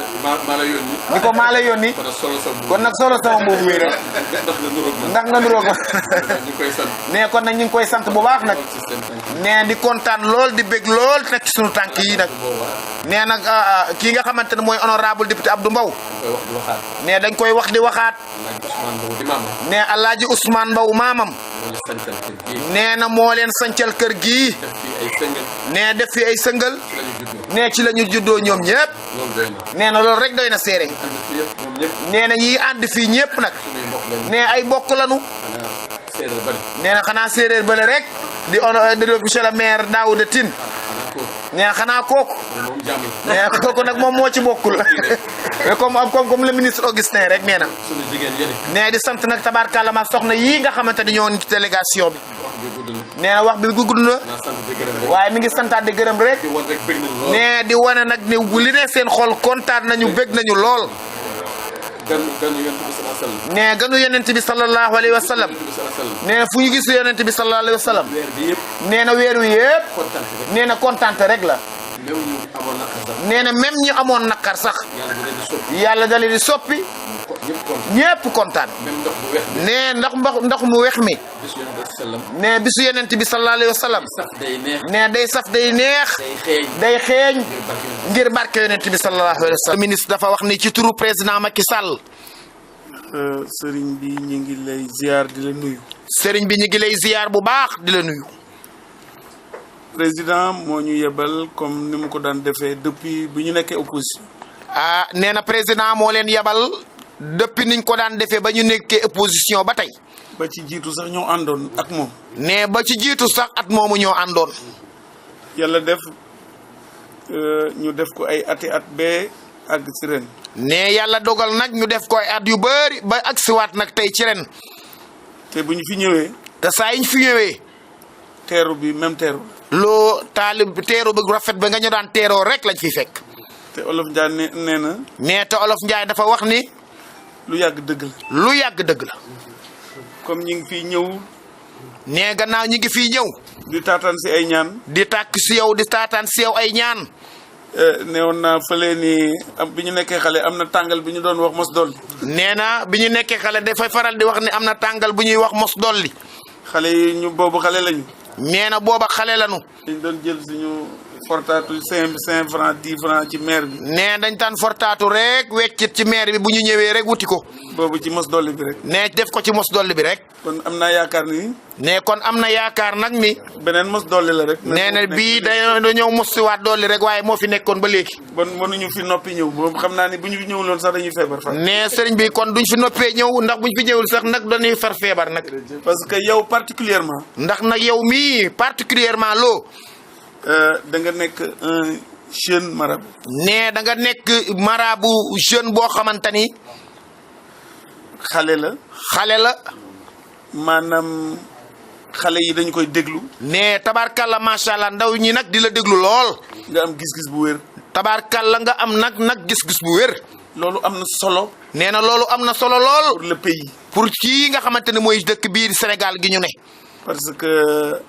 ni ko maa la yónni kon nag solo sama mbubb mi rek ndax nga nuróog ma nee kon nag ñu ngi koy sant bu baax nag nee di kontaan lool di bég lool nag ci sunu tànk yi nag nee nag kii nga xamante ne mooy honorable député Abdou Mbow nee dañ koy wax di waxaat nee Alaaji Ousmane Mbow maamam nee na moo leen sancal kër gii nee def fi ay sëngal nee ci la ñu juddoo ñoom ñëpp nee na loolu rek doy na seere nee na ñi ànd fii ñëpp nag nee ay bokk lanu nee na xanaa séeréer bële rek di monsieur le maire Daouda Tine nee xanaa kooku nee kooku nag moom moo ci bokkul comme le ministre Augustin rek nee na nee di sant nag tabaarkàlla ma soxna yii nga xamante ni ñoo ci délégation bi nee na wax bi gudd na waaye mi ngi santaat di gërëm rek nee di wane nag ni li ne seen xol kontaan nañu bég nañu lool nee ganu yonent bi sallallahu alayhi wa sallam nee fu ñu gis yonent bi sallallahu alayhi wa sallam nee na weer wi yëpp nee na kontaante rek la nee na même ñu amoon naqar sax yàlla da leen di soppi ñëpp kontaan nee ndox mu wex mi nee bisu yonent bi sallallahu alayhi wa sallam nee day saf day neex day xeeñ ngir barke yonent bi sallallahu alayhi wa sallam. ministre dafa wax ni ci turu président Macky Sall. sëriñ bi ñu ngi lay ziar di la nuyu. sëriñ bi ñu ngi lay ziar bu baax di la nuyu. président moo ñu yebal comme ni mu ko daan defee depuis bu ñu nekkee opposition. nee na président moo leen yebal depuis niñ ko daan defee ba ñu nekkee opposition ba tey. ba ci jiitu sax ñoo àndoon ak moom. nee ba ci jiitu sax at moomu ñoo àndoon. yàlla def ñu def ko ay ati at bee àgg ci ren. nee yàlla dogal nag ñu def ko ay at yu bëri ba agsiwaat nag tey ci ren. te bu ñu fi ñëwee. te saa yi ñu fi ñëwee. teeru bi même teeru. loo taalib teeru bi rafet ba nga ñu daan teeroo rek lañ fiy fekk. te olof Ndiaye nee na. nee te olof Ndiaye dafa wax ni. lu yàgg dëgg la. lu yàgg dëgg la. comme ñi ngi fiy ñëw. nee gannaaw ñi ngi fiy ñëw. di taataan si ay ñaan. di tàkk si yow di taataan si yow ay ñaan. neewoon naa fële ni bi ñu nekkee xale am na tàngal bi ñu doon wax mos dolli. nee na bi ñu nekkee xale dafay faral di wax ni am na tàngal bu ñuy wax mos dolli. xale yi ñu boobu xale lañu. nee na booba xale lañu. dañ doon jël suñu fortaatu 5 francs 10 francs ci maire bi. nee dañ taan fortaatu rek weccit ci maire bi bu ñu ñëwee rek wuti ko. boobu ci mos dolli bi rek. nee def ko ci mos dolli bi rek. kon am naa yaakaar ni. nee kon am na yaakaar nag ni. beneen mos dolli la rek. nee na bii dañoo mosiwaat dolli rek waaye moo fi nekkoon ba léegi. bon mënuñu fi noppi ñëw boobu xam naa ni bu ñu ñëwuloon sax dañuy feebar fa. nee sëriñ bi kon duñ fi noppee ñëw ndax buñ fi ñëwul sax nag dañuy far feebar nag. parce que yow particulièrement. ndax nag yow mii particulièrement loo. da nga nekk un jeune marabout. nee da nga nekk marabout jeune boo xamante ni. xale la. xale la. maanaam xale yi dañu koy déglu. nee tabaarkalla macha allah ndaw ñi nag di la déglu lool. nga am gis-gis bu wér. tabaarkalla nga am nag gis-gis bu wér. loolu am na solo. nee na loolu am na solo lool. pour le pays. pour kii nga xamante ne mooy dëkk biir Sénégal gi ñu ne. parce que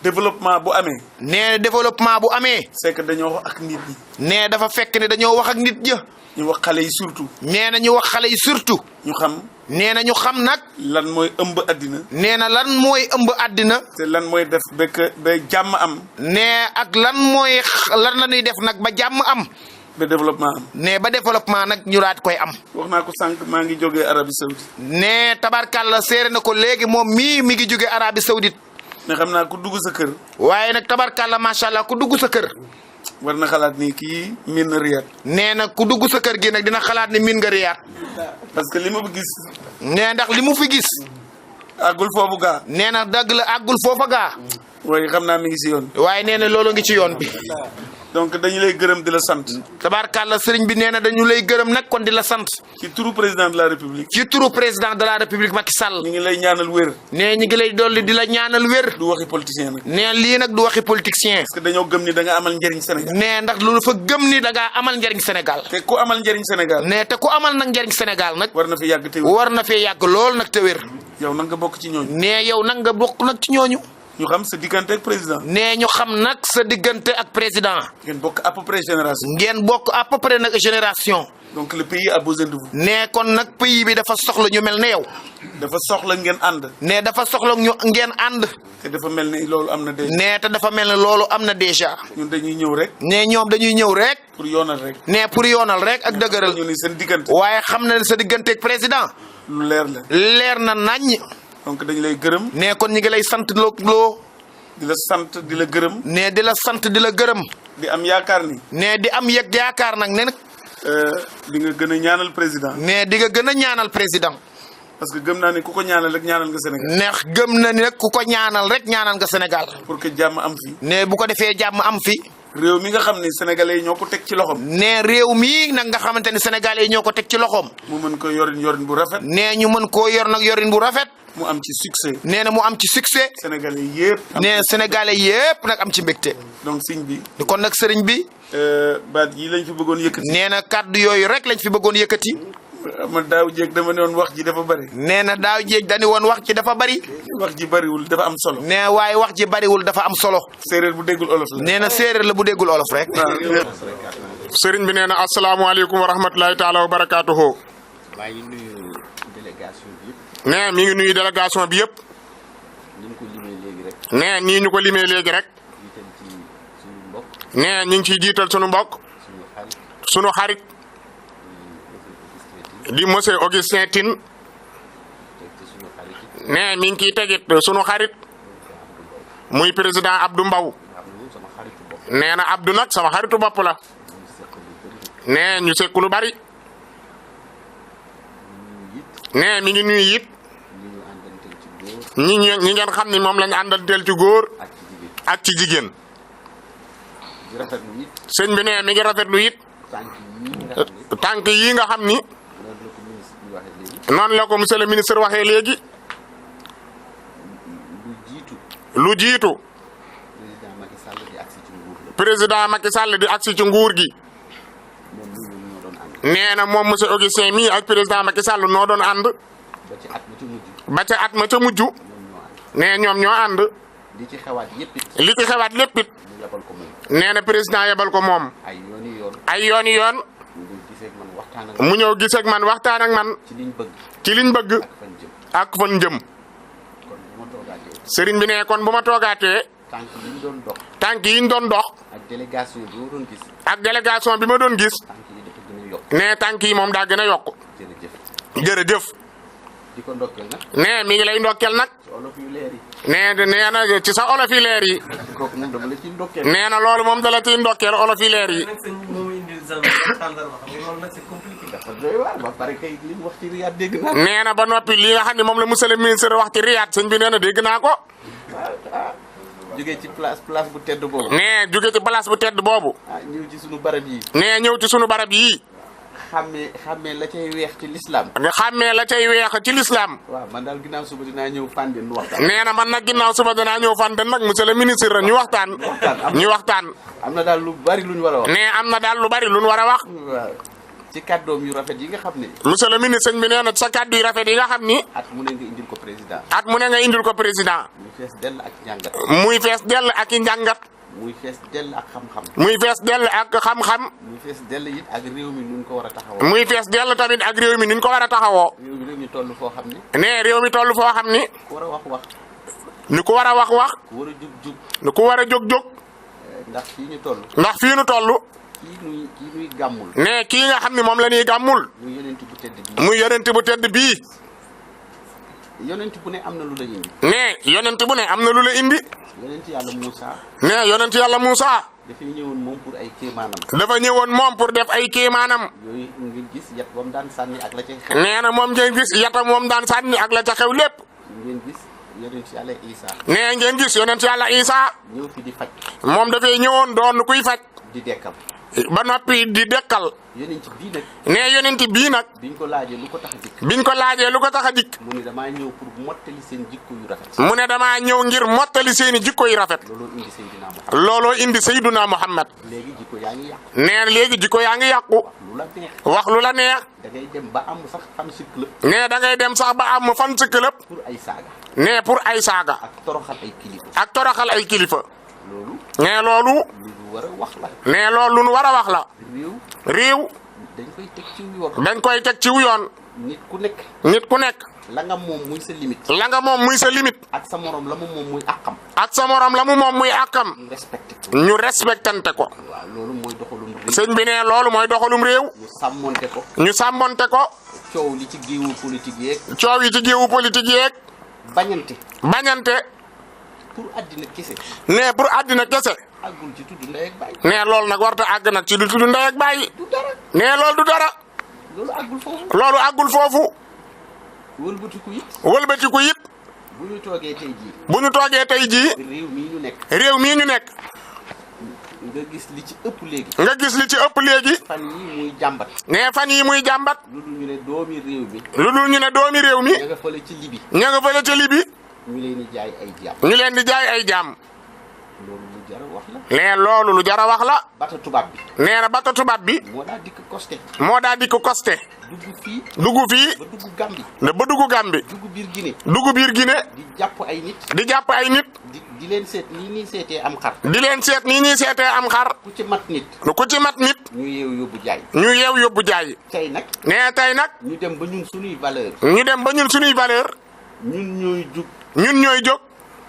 développement bu amee. nee développement bu amee. c'est que dañoo wax ak nit ñi. nee dafa fekk ne dañoo wax ak nit ñi. ñu wax xale yi surtout. nee na ñu wax xale yi surtout. ñu xam. nee na ñu xam nag. lan mooy ëmb àddina. nee na lan mooy ëmb àddina. te lan mooy def ba jàmm am. nee ak lan la ñuy def nag ba jàmm am. ba développement am. nee ba développement nag ñu daat koy am. wax naa ko sànq maa ngi jógee Arabie Saoudite. nee tabarkàlla séere na ko léegi moom mi ngi jóge Arabie Saoudite. mais xam naa ku dugg sa kër. waaye nag tabarkàlla macha allah ku dugg sa kër. war na xalaat ni kii miin na Riyad. nee na ku dugg sa kër gi nag dina xalaat ni miin nga Riyad. parce que li ma gis. nee ndax li mu fi gis. àggul foofu gaa. nee na dëgg la àggul foofa gaa. waaye xam naa mi ngi si yoon. waaye nee na loolu ngi ci yoon bi. donc dañu lay gërëm di la sant. tabaarkàlla sëriñ bi nee na dañu lay gërëm nag kon di la sant. ci turu président de la république. ci turu président de la république Macky Sall. ñu ngi lay ñaanal wér. nee ñu ngi lay dolli di la ñaanal wér. du waxi politicien nag. nee lii nag du waxi politicien. parce que dañoo gëm ni da nga amal njëriñ Sénégal. nee ndax lu fa gëm ni da ngaa amal njëriñ Sénégal. te ku amal njëriñ Sénégal. nee te ku amal nag njëriñ Sénégal nag. war na fi yàgg te wér. war na fee yàgg lool nag te wér. yow nag nga bokk ci ñooñu. nee yow nag nga bokk nag ci ñooñu. ñu xam sa diggante ak président. nee ñu xam nag sa diggante ak président. ngeen bokk à peu près génération. ngeen bokk à peu près nag génération. donc le pays a besoin de vous. nee kon nag pays bi dafa soxla ñu mel ne yow. dafa soxla ngeen ànd. nee dafa soxla ñu ngeen ànd. te dafa mel ni loolu am na déjà. nee te dafa mel ne loolu am na déjà. ñun dañuy ñëw rek. nee ñoom dañuy ñëw rek. pour yoonal rek. nee pour yoonal rek ak dëgëral. ñu ni seen diggante. waaye xam na ne sa diggante ak président. lu leer la. leer na naññ. donc dañu lay gërëm. nee kon ñu ngi lay sant loo. di la sant di la gërëm. nee di la sant di la gërëm. di am yaakaar ni. nee di am yëg yaakaar nag ne nag. di nga gën a ñaanal président. nee di nga gën a ñaanal président. parce que gëm naa ne ku ko ñaanal rek ñaanal nga Sénégal. neex gëm na ni nag ku ko ñaanal rek ñaanal nga Sénégal. pour que jàmm am fi. nee bu ko defee jàmm am fi. réew mi nga xam ne sénégalais yi ñoo ko teg ci loxoom. nee réew mii nag nga xamante ni sénégalais yi ñoo ko teg ci loxoom. mu mën ko yorin bu rafet. nee ñu mën koo yor nag yorin bu rafet. mu am ci succès. nee na mu am ci succès. sénégalais yépp. nee sénégalais yépp nag am ci mbégte. donc sëñ bi. kon nag sëriñ bi. baat yi lañ fi bëggoon yëkkati. nee na kàddu yooyu rek lañ fi bëggoon yëkkati. ma daaw jéeg dama ne woon wax ji dafa bari. nee na daaw jéeg dañu woon wax ci dafa bari. wax ji bariwul dafa am solo. nee waaye wax ji bariwul dafa am solo. séeréer bu déggul olof la. nee na séeréer la bu déggul olof rek. sëriñ bi nee na asalaamaaleykum wa rahmatulahi taala wa barakaatuhu. maa ngi nuyu délégation bi yëpp. nee mi ngi nuyu délégation bi yëpp. ni ñu ko limee léegi rek. nee nii ñu ko limee léegi rek. jiital ci suñu mbokk. nee ñu ngi ciy jiital sunu mbokk. suñu xarit. sunu xarit. di monsieur Augustin Tine. teg ci suñu xarit yi. nee mi ngi ciy tegit sunu xarit. muy président Abdou Mbow. xam ne moom sama xaritu bopp. nee na Abdou nag sama xaritu bopp la. ñu seq lu bëri. nee ñu sekku lu bari. ñu it. nee mi ngi nuyu it. ñu ñu àndanteel ci góor. ñi ngeen xam ni moom lañu àndanteel ci góor. ak ci jigéen. ak ci jigéen. di rafetlu it. sëñ bi nee mi ngi rafetlu it. tànk yi nga xam ne. tànk yi nga xam ni. noonu la ko ministre bi waxee léegi. noonu la ko monsieur le ministre waxee léegi. lu jiitu. lu jiitu. président Macky Sall di agsi ci nguur gi. président Macky Sall di agsi ci nguur gi. moom ñoo doon ànd. nee na moom monsieur Augustin mii ak président Macky Sall noo doon ànd. ba ci at ma ci mujj. ba ca at ma ca mujj. ñoom ñoo ànd. nee ñoom ñoo ànd. li ci xewaat yépp it. li ci xewaat lépp it. ñu yabal ko moom. nee na président yebal ko moom. ay yooni yoon. ay yooni yoon. ñu ngi gisee ak man waxtaan ak mu ñëw gis ak man waxtaan ak man. ci liñ bëgg. ci liñ bëgg. ak fan jëm. ak fan jëm. kon bu ma toogaatee. sëriñ bi ne kon bu ma toogaatee. tànk yi ñu doon dox. tànk yi ñu doon dox. ak délégation bi ma doon gis. ak délégation bi ma doon gis. tànk yi dafa gën a yokk. nee tànk yi moom daa gën a yokk. jërëjëf. jërëjëf. di ko ndokkeel nag. nee mi ngi lay ndokkeel nag. ci olof yu leer yi. nee na ci sa olof yi leer yi. kooku moom dama la ciy ndokkeel. nee na loolu moom dala ciy ndokkeel olof yi leer yi. dafa doy waar ba pare kay li mu wax ci Riyad dégg naa. nee na ba noppi li nga xam ne moom la monsieur le ministre wax ci Riyad sëñ bi nee na dégg naa ko. jógee ci place bu tedd boobu. nee jóge ci place bu tedd boobu. ñëw ci sunu barab yi. nee ñëw ci sunu barab yii. xàmmee la cay weex ci l'islam. nga xàmmee la cay weex ci l'islam. waaw man daal ginnaaw suba dinaa ñëw Fandène nu waxtaan. nee na man nag ginnaaw suba danaa ñëw Fandène nag monsieur le ministre ñu waxtaan. ñu waxtaan. am na daal lu bari lu ñu war a wax. nee am na daal lu bari lu ñu war a wax. waaw ci kàddoom yu rafet yi nga xam ne. monsieur le ministre sëñ bi nee na sa kàddu yu rafet yi nga xam ni. at mu ne nga indil ko président. at mu ne nga indil ko président. muy fees dell ak njàngat. muy fees dell ak i njàngat. muy fees dell ak xam-xam. muy fees dell ak xam-xam. muy fees dell it ak réew mi nuñ ko war a taxawoo. muy fees dell tamit ak réew mi ni ñu ko war a taxawoo. réew mi nag ñu toll foo xam ne. nee réew mi toll foo xam ni. ku war a wax. ni ku war a wax. ku war a jug. ni ku war a jóg. ndax fii ñu toll. ndax fii nu toll. kii nuy gàmmul. nee kii nga xam ni moom la ñuy gàmmul. muy yonent bu tedd bii. muy yonent bu tedd bii. yonent bu ne am na lu la indi. nee yonent bu ne am na lu la indi. yonent yàlla Moussa. nee yonent yàlla Moussa. dafay ñëwoon moom pour ay kéemaanam. dafa ñëwoon moom pour def ay kéemaanam. yooyu ngeen gis yat bam daan sànni ak la cay xew. nee na moom ngeen gis yatam moom daan sànni ak la ca xew lépp. ngeen gis yonent yàlla Isa. nee ngeen gis yonent yàlla Isa. ñëw fi di faj. moom dafay ñëwoon doon kuy faj. di dekkal. ba noppi di dekkal. yonent bii nag. nee yonent bii nag. biñ ko laajee lu ko tax a dikk. biñ ko laajee lu ko tax a dikk. mu ne damaa ñëw pour mottali seen jikko yu rafet. mu ne damaa ñëw ngir mottali seeni jikko yu rafet. looloo indi Seydina Muhammad. léegi jikko yaa ngi yàqu. nee léegi jikko yaa ngi yàqu. lu la neex. wax lu la neex. da ngay dem ba am sax fan si club. nee da ngay dem sax ba am fan si club. pour ay saaga. nee pour ay saaga. ak toroxal ay kilifa. ak toroxal ay kilifa. loolu. nee loolu. lu war a wax la. nee loolu lu nu war a wax la. réew. dañ koy teg ci yoon. dañ koy teg ci yoon. nit ku nekk. nit ku nekk. la nga moom muy sa limite. la nga moom muy sa limite. ak sa morom la mu moom muy àqam. ak sa morom la mu moom muy àqam. ñu respecté ko. ñu respectante ko. waaw loolu mooy doxalum réew. sëñ bi ne loolu mooy doxalum réew. ñu sàmmonte ko. ñu sàmmonte ko. coow li ci géewu politique yeeg. coow yi ci géewu politique yeeg. bañante. bañante. pour àddina kese. ne pour àddina kese. àggul ci tudd ndey ak baay. ne loolu nag warta àgg nag ci du tudd ndey ak baay. du dara. ne loolu du dara. loolu àggul foofu. loolu àggul foofu. wëlbatiku it. wëlbatiku it. bu ñu toogee tey jii. bu ñu toogee tey jii. réew mii ñu nekk. réew mii ñu nekk. nga gis li ci ëpp léegi. nga gis li ci ëpp léegi. fan yii muy jàmbat. ne fan yi muy jàmbat. lu dul ñu ne doomi réew mi. lu dul ñu ne doomi réew mi. ña nga fële ci libi. ña nga fële ci libi. ñu leen di jaay ay jaam. ñu leen di jaay ay jaam. loolu lu jar a wax la. ne loolu lu jar a wax la. bata tubaab bi. nee na bata tubaab bi. moo daa dikk costé. moo daa dikk costé. dugg fii. dugg fii. ba dugg Gambie. ne ba dugg Gambie. dugg biir Guinée. dugg biir Guinée. di jàpp ay nit. di jàpp ay nit. di leen seet nii nii seetee am xar. di leen seet nii ñuy seetee am xar. ku ci mat nit. ku ci mat nit. ñu yeew yóbbu jaay. ñu yeew yóbbu jaay. tey nag. nee tey nag. ñu dem ba ñun suñuy valeur. ñu dem ba ñun suñuy valeur. ñun ñooy jug. ñun ñooy jóg.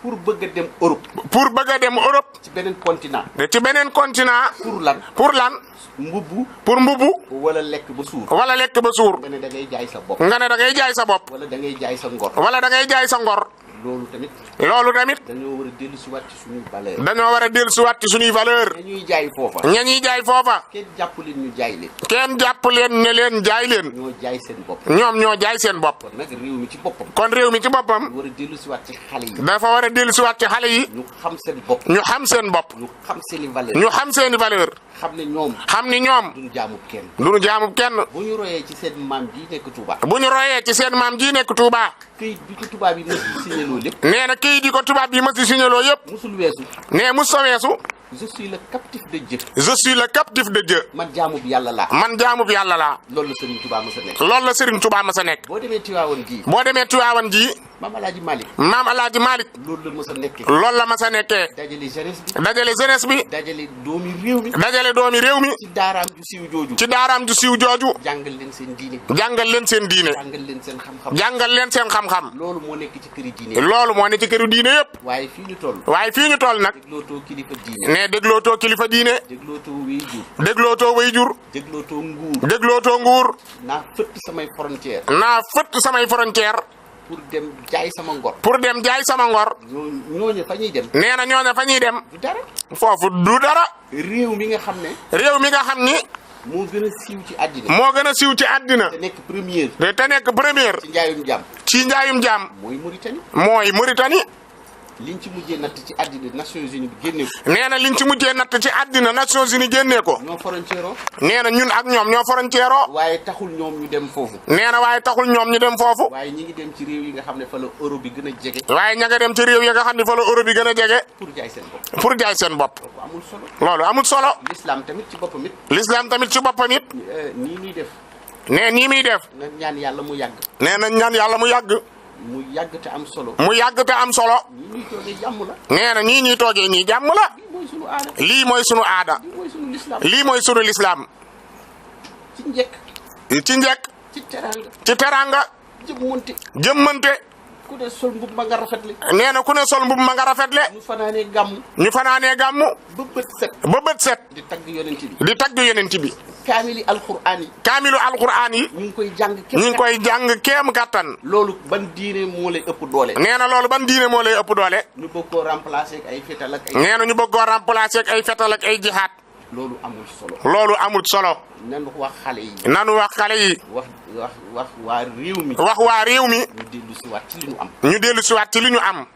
pour bëgg a dem Europe. pour bëgg a dem Europe. ci beneen continent. ci beneen continent. pour lan. pour lan. mbubbu. pour mbubbu. wala lekk ba suur. wala lekk ba suur. nga ne da ngay jaay sa bopp. nga ne da ngay jaay sa bopp. wala da ngay jaay sa ngor. wala da ngay jaay sa ngor. loolu tamit. loolu tamit. dañoo war a dellu si waat ci suñuy valeur. dañoo war a dellusiwaat ci suñuy valeur. ña ñuy jaay foofa. ña ñuy jaay foofa. kenn jàpp leen ñu jaay leen. kenn jàpp leen ne leen jaay leen. ñoo jaay seen bopp. ñoom ñoo jaay seen bopp. kon nag réew mi ci boppam. kon réew mi ci boppam. war a dellu si waat ci xale yi. dafa war a dellusiwaat ci xale yi. ñu xam seen bopp. ñu xam seen bopp. ñu xam seen i valeur. ñu xam seeni valeur. xam ne ñoom. xam ni ñoom. duñu jaamu kenn. duñu jaamu kenn. bu ñu royee ci seen maam ji nekk Touba. bu ñu royee ci seen maam ji nekk Touba. këyit bi ko tubaab yi mos a signaloo lépp. nee na këyit yi ko tubaab yi ma si signaloo yëpp. musul weesu. nee mus sa weesu. je suis le captif de Dieu. je suis le captif de Dieu. man jaamub yàlla laa. man jaamub yàlla laa. loolu la Serigne Touba mos a nekk. loolu la Serigne Touba ma sa nekk. boo demee Tiwaawan gii. boo demee Tiwaawan ji. maam El Hadj Malick. maam El Hadj Malick. loolu la mos a nekkee. loolu la ma sa nekkee. dajale jeunesse bi. dajale jeunesse bi. dajale doomi réew mi. dajale doomi réew mi. ci daaraam ju siiw jooju. ci daaraam ju siiw jooju. jàngal leen seen diine. jàngal leen seen diine. jàngal leen seen xam-xam. jàngal leen seen xam-xam. loolu moo nekk ci këri diine. loolu moo ne ci këru diine yëpp. waaye fii ñu toll. waaye fii ñu toll nag. déglootoo kilifa diine. ne déglootoo kilifa diine. déglootoo wéy jur. déglootoo way jur. déglootoo nguur. déglootoo nguur. naa fëtt samay frontière. naa fëtt samay frontière. pour dem jaay sama ngor. pour dem jaay sama ngor. ñooñu fa ñuy dem. nee na ñooñu fa ñuy dem. du dara. foofu du dara. réew mi nga xam ne. réew mi nga xam ni. moo gën a siiw ci àddina. moo gën a siiw ci àddina. te nekk première. te nekk première. ci njaayum jàmm. ci njaayum jaam. mooy Mauritanie. mooy Mauritanie. liñ ci mujjee natt ci àddina Nations Unies bi génne ko. nee na liñ ci mujjee natt ci àddina Nations Unies génnee ko. ñoo frontière. nee na ñun ak ñoom ñoo frontière. waaye taxul ñoom ñu dem foofu. nee na waaye taxul ñoom ñu dem foofu. waaye ñi ngi dem ci réew yi nga xam ne fa la euro bi gën a jege. waaye ña nga dem ci réew yi nga xam ne fa la euro bi gën a jege. pour jaay seen bopp. pour jaay seen bopp. kooku amul solo. loolu amul solo. l'islam tamit ci boppam it. l'islam tamit ci boppam it. nii muy def. nee nii muy def. na ñaan yàlla mu yàgg. nee na ñaan yàlla mu yàgg. mu yàgg te am solo. mu yàgg te am solo. ñii ñuy toogee jàmm la. nee na ñii ñuy toogee nii jàmm la. lii mooy sunu aada. lii mooy sunu aada. lii mooy sunu l'islam. lii mooy sunu l'islam. ci njëkk. ci njëkk. ci teraanga. ci teranga. jëmmante. jëmmante. ku ne sol mbub ma nga rafetle. nee na ku ne sol mbub ma nga rafetle. ñu fanaanee gàmm. ñu fanaanee gàmmu. ba bët set. ba bët set. di tagg yonent bi. di tagg yonent bi. kaamili alquraan yi. kaamilu alquraan yi. ñu ngi koy jàng. ñu ngi koy jàng kéem kattan. loolu ban diine moo lay ëpp doole. nee na loolu ban diine moo lay ëpp doole. ñu bëgg koo remplacer ak ay fetal ak ay. nee na ñu bëgg koo remplacer ak ay fetal ak ay jihaat. loolu amul solo. loolu amul solo. nanu wax xale yi. nanu wax xale yi. wax waa réew mi. wax waa réew mi. ñu dellu si waat ci li ñu am. ñu dellu si waat ci li ñu am.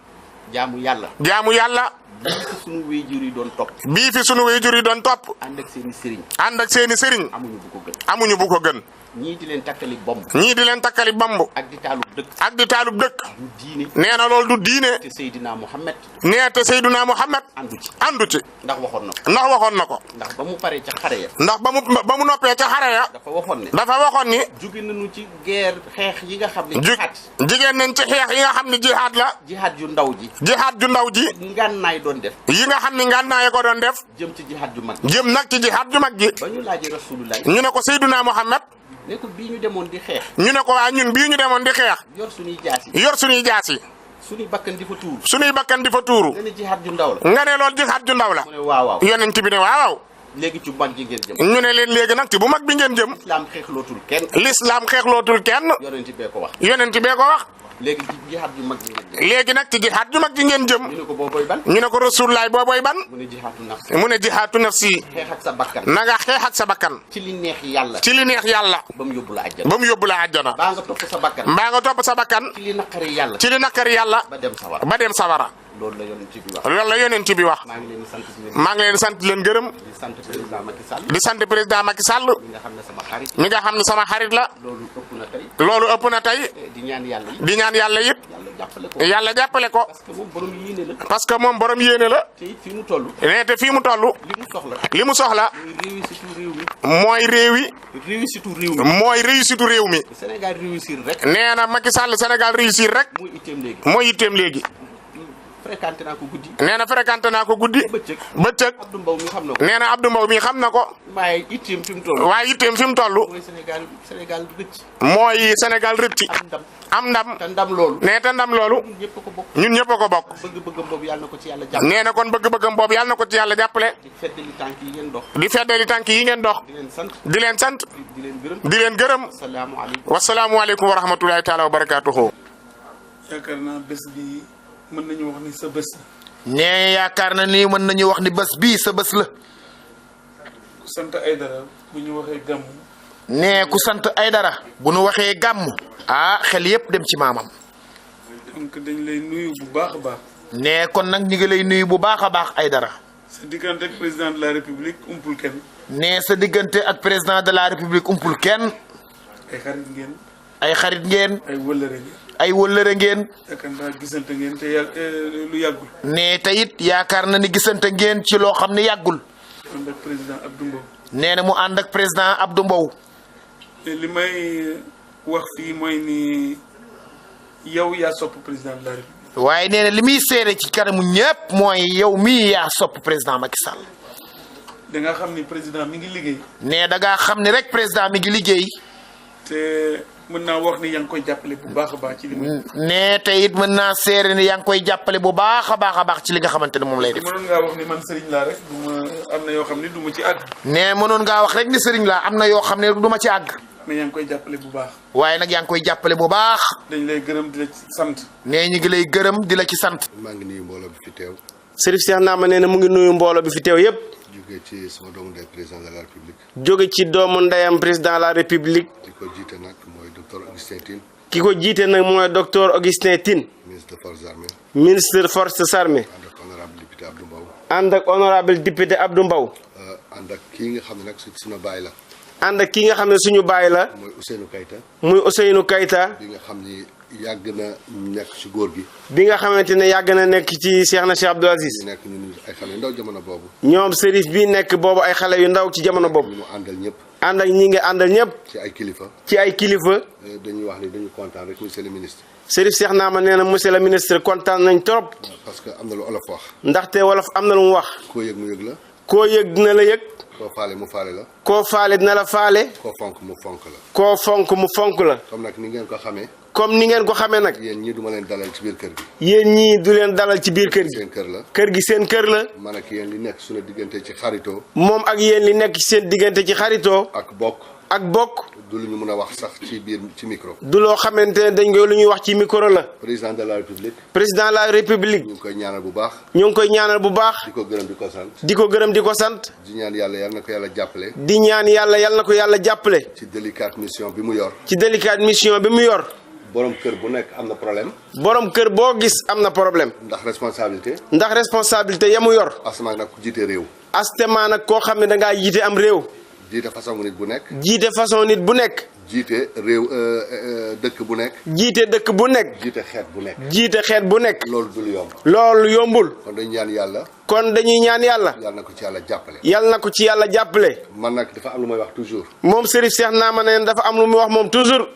jaamu yàlla. jaamu yàlla. du bii fi sunu wéyjur yi doon topp. bii fi sunu wéyjur yi doon topp. ànd ak seeni sëriñ. ànd ak seeni sëriñ. amuñu bu ko gën. amuñu bu ko gën. ñii di leen takkali bomb. ñii di leen takkali bomb. ak di taalub dëkk. ak di taalub dëkk. du diine. nee na loolu du diine. te Seydina Muhammad. nee te Seydina Muhammad. àndu ci. àndu ci. ndax waxoon na ko. ndax waxoon na ko. ndax ba mu paree ca xare ya. ndax ba mu noppee ca xare ya. dafa waxoon ne. dafa waxoon ni. jóge nañu ci guerre xeex yi nga xam ne. jigéen nañ ci xeex yi nga xam ne jihaad la. jihaad ju ndaw ji. jihaad ju ndaw ji. ngànnaay doon def. yi nga xam ne ngànnaay ko doon def. jëm ci jihaad ju mag. jëm nag ci jihaad ju mag ji. ba ñu laajee Rasulullah. ñu ne ko Seydina Muhammad. ne ko bii ñu demoon di xeex. ñu ne ko waa ñun bii ñu demoon di xeex. yor suñuy jaasi. yor suñuy jaasi. suñuy bakkan di fa tuuru. suñuy bakkan di fa tuuru. nga ne jihaad ju ndaw la. nga ne loolu jihaad ju ndaw la. mu ne waaw waaw. yonent bi ne waaw waaw. léegi ci mag ji ngeen jëm. ñu ne leen léegi nag ci bu mag bi ngeen jëm. lislaam xeexlootul kenn. lislaam xeexlootul kenn. yonent bee ko wax. yonent bee ko wax. léegi ci jihaad ju mag ji ngeen jëm. léegi nag ci jihaad ju mag ji ngeen jëm. ñu ne ko booboy ban. ñu ne ko Rasulullaay booboy ban. mu ne jihaadu nafsi. mu ne jihaadu nafsi. xeex ak sa bakkan. na nga xeex ak sa bakkan. ci li neex yàlla. ci li neex yàlla. ba mu yóbbu la àjjana. ba mu yóbbu la àjjana. mbaa nga topp sa bakkan. mbaa nga topp sa bakkan. ci li naqari yàlla. ci li naqari yàlla. ba dem sawara. ba dem sawara. loolu la yonent bi wax. loolu la yonent bi wax. maa ngi leen di sant di leen. maa ngi leen di sant leen gërëm. di sant président Macky Sall. di sant président Macky Sall. mi nga xam ne sama xarit. mi nga xam ne sama xarit la. loolu ëpp na tey. loolu ëpp na tey. di ñaan yàlla yi. di ñaan yàlla it. yàlla jàppale ko. yàlla jàppale ko. parce que moom borom yéene la. parce que moom borom yéene la. te it fi mu toll. nee te fii mu toll. li mu soxla. li mu soxla. mooy réew mi. mooy réew yi. réussitu réew mi. mooy réussitu réew mi. Sénégal réussir rek. nee na Macky Sall Sénégal réussir rek. mooy itteem léegi. mooy itteem léegi. fréquenté naa ko guddi. nee na fréquenté naa ko guddi. bëccëg. bëccëg. Abdou Mbow mi xam na ko. nee na Abdou Mbow mi xam na ko. waaye itteem fi mu toll. waaye itteem fi mu toll. mooy Sénégal rëcc. mooy Sénégal rëcc. am ndam. am ndam. te ndam loolu. nee te ndam loolu. ñun ñëpp ko bokk. ñun ñëpp a ko bokk. bëgg-bëggam boobu yàlla na ko ci yàlla jàppale. nee na kon bëgg-bëggam boobu yàlla na ko ci yàlla jàppale. di feddali tànk yi ngeen dox. di feddali tànk yi ngeen dox. di leen sant. di leen sant. di leen gërëm. di leen gërëm. asalaamaaleykum. wasalaamualeykum wa rahmatulahi taala wa barakaatuhu. yaakaar naa bés bi mën nañu wax ni sa bés la. nee yaakaar na ni mën nañu wax ni bés bii sa bés la. ku sant Aydara bu ñu waxee gàmm. nee ku sant Aydara bu ñu waxee gàmm. ah xel yépp dem ci maamam. donc dañ lay nuyu bu baax a baax. nee kon nag ñu ngi lay nuyu bu baax a baax Aydara. sa diggante ak président de la république umpul kenn. nee sa diggante ak président de la république umpul kenn. ay xarit ngeen. ay xarit ngeen. ay wëllëre ngeen. ay wëllëre ngeen. yaakaar naa gisante ngeen te lu yàggul. nee te it yaakaar na ni gisante ngeen ci loo xam ne yàggul. ànd ak président Abdou Mbow. nee na mu ànd ak président Abdou Mbow. li may wax fii mooy ni yow yaa sopp président de la république. waaye nee na li muy seede ci kanamu ñépp mooy yow mii yaa sopp président Macky Sall. da nga xam ni président mi ngi liggéey. nee da ngaa xam ni rek président mi ngi liggéey. te mën naa wax ni yaa ngi koy jàppale bu baax a baax ci li muy. nee te it mën naa seere ni yaa ngi koy jàppale bu baax a baax ci li nga xamante ne moom lay def. mënoon ngaa wax ni man sëriñ laa rek du ma am na yoo xam ne du ma ci àgg. nee mënoon ngaa wax rek ni sëriñ laa am na yoo xam ne du ma ci àgg. mais yaa ngi koy jàppale bu baax. waaye nag yaa ngi koy jàppale bu baax. dañ lay gërëm di la ci sant. nee ñu ngi lay gërëm di la ci sant. maa ngi nuyu mbooloo bi fi teew. Serif Cheikh Naama nee na mu ngi nuyu mbooloo bi fi teew yépp. jóge ci sama doomu ndey président de la république. jóge ci doomu ndeyam président de la république. ki ko jiite nag mooy docteur Augustin Tine. ki ko jiite nag mooy docteur Augustin Tine. ministre des forces armées. ministre des forces armées. ànd ak honorable député Abdou Mbow. ànd ak honorable député Abdou Mbow. ànd ak kii nga xam ne nag suñu baay la. ànd ak ki nga xam ne suñu baay la. mooy Ousseynou Kayta. muy Ousseynou Kayta. bi nga xam ni yàgg na nekk ci góor gi. bi nga xamante ne yàgg na nekk ci Cheikh na Cheikh Abdou Aziz. ñu nekk ñun ay xale yu ndaw jamono boobu. ñoom Serif bi nekk boobu ay xale yu ndaw ci jamono boobu. ñu mu àndal ñëpp. ànd ak ñi nga àndal ñëpp. ci ay kilifa. ci ay kilifa. dañuy wax ni dañu kontaan rek monsieur le ministre. Serif Cheikh Naama nee na monsieur le ministre kontaan nañ trop. parce que am na lu olof wax. ndaxte wolof am na lu mu wax. koo yëg mu yëg la. koo yëg dina la yëg. koo faale mu faale la. koo faale dina la faale. koo fonk mu fonk la. koo fonk mu fonk la. comme nag ni ngeen ko xamee. comme ni ngeen ko xamee nag. yéen ñii duma leen dalal ci biir kër gi. yéen ñii du leen dalal ci biir kër gi. seen kër la. kër gi seen kër la. man ak yéen li nekk suñu diggante ci xaritoo. moom ak yéen li nekk ci seen diggante ci xaritoo. ak bokk. ak bokk. du lu ñu mën a wax sax ci biir ci micro. du loo xamante ne dañ koy lu ñuy wax ci micro la. président de la république. président de la république. ñu ngi koy ñaanal bu baax. ñu ngi koy ñaanal bu baax. di ko gërëm di ko sant. di ko gërëm di ko sant. di ñaan yàlla yal na ko yàlla jàppale. di ñaan yàlla yal na ko yàlla jàppale. ci délicate mission bi mu yor. ci délicate mission bi mu yor. borom kër bu nekk am na problème. borom kër boo gis am na problème. ndax responsabilité. ndax responsabilité yamu yor. asama nag ku jiite réew. astema nag koo xam ne da ngaa jiite am réew. jiite façon nit bu nekk. jiite façon nit bu nekk. jiite réew dëkk bu nekk. jiite dëkk bu nekk. jiite xeet bu nekk. jiite xeet bu nekk. loolu dul yomb. loolu yombul. kon dañu ñaan yàlla. kon dañuy ñaan yàlla. yàlla na ko ci yàlla jàppale. yàlla na ko ci yàlla jàppale. man nag dafa am lu may wax toujours. moom Serif Cheikh Naama ne dafa am lu muy wax moom toujours.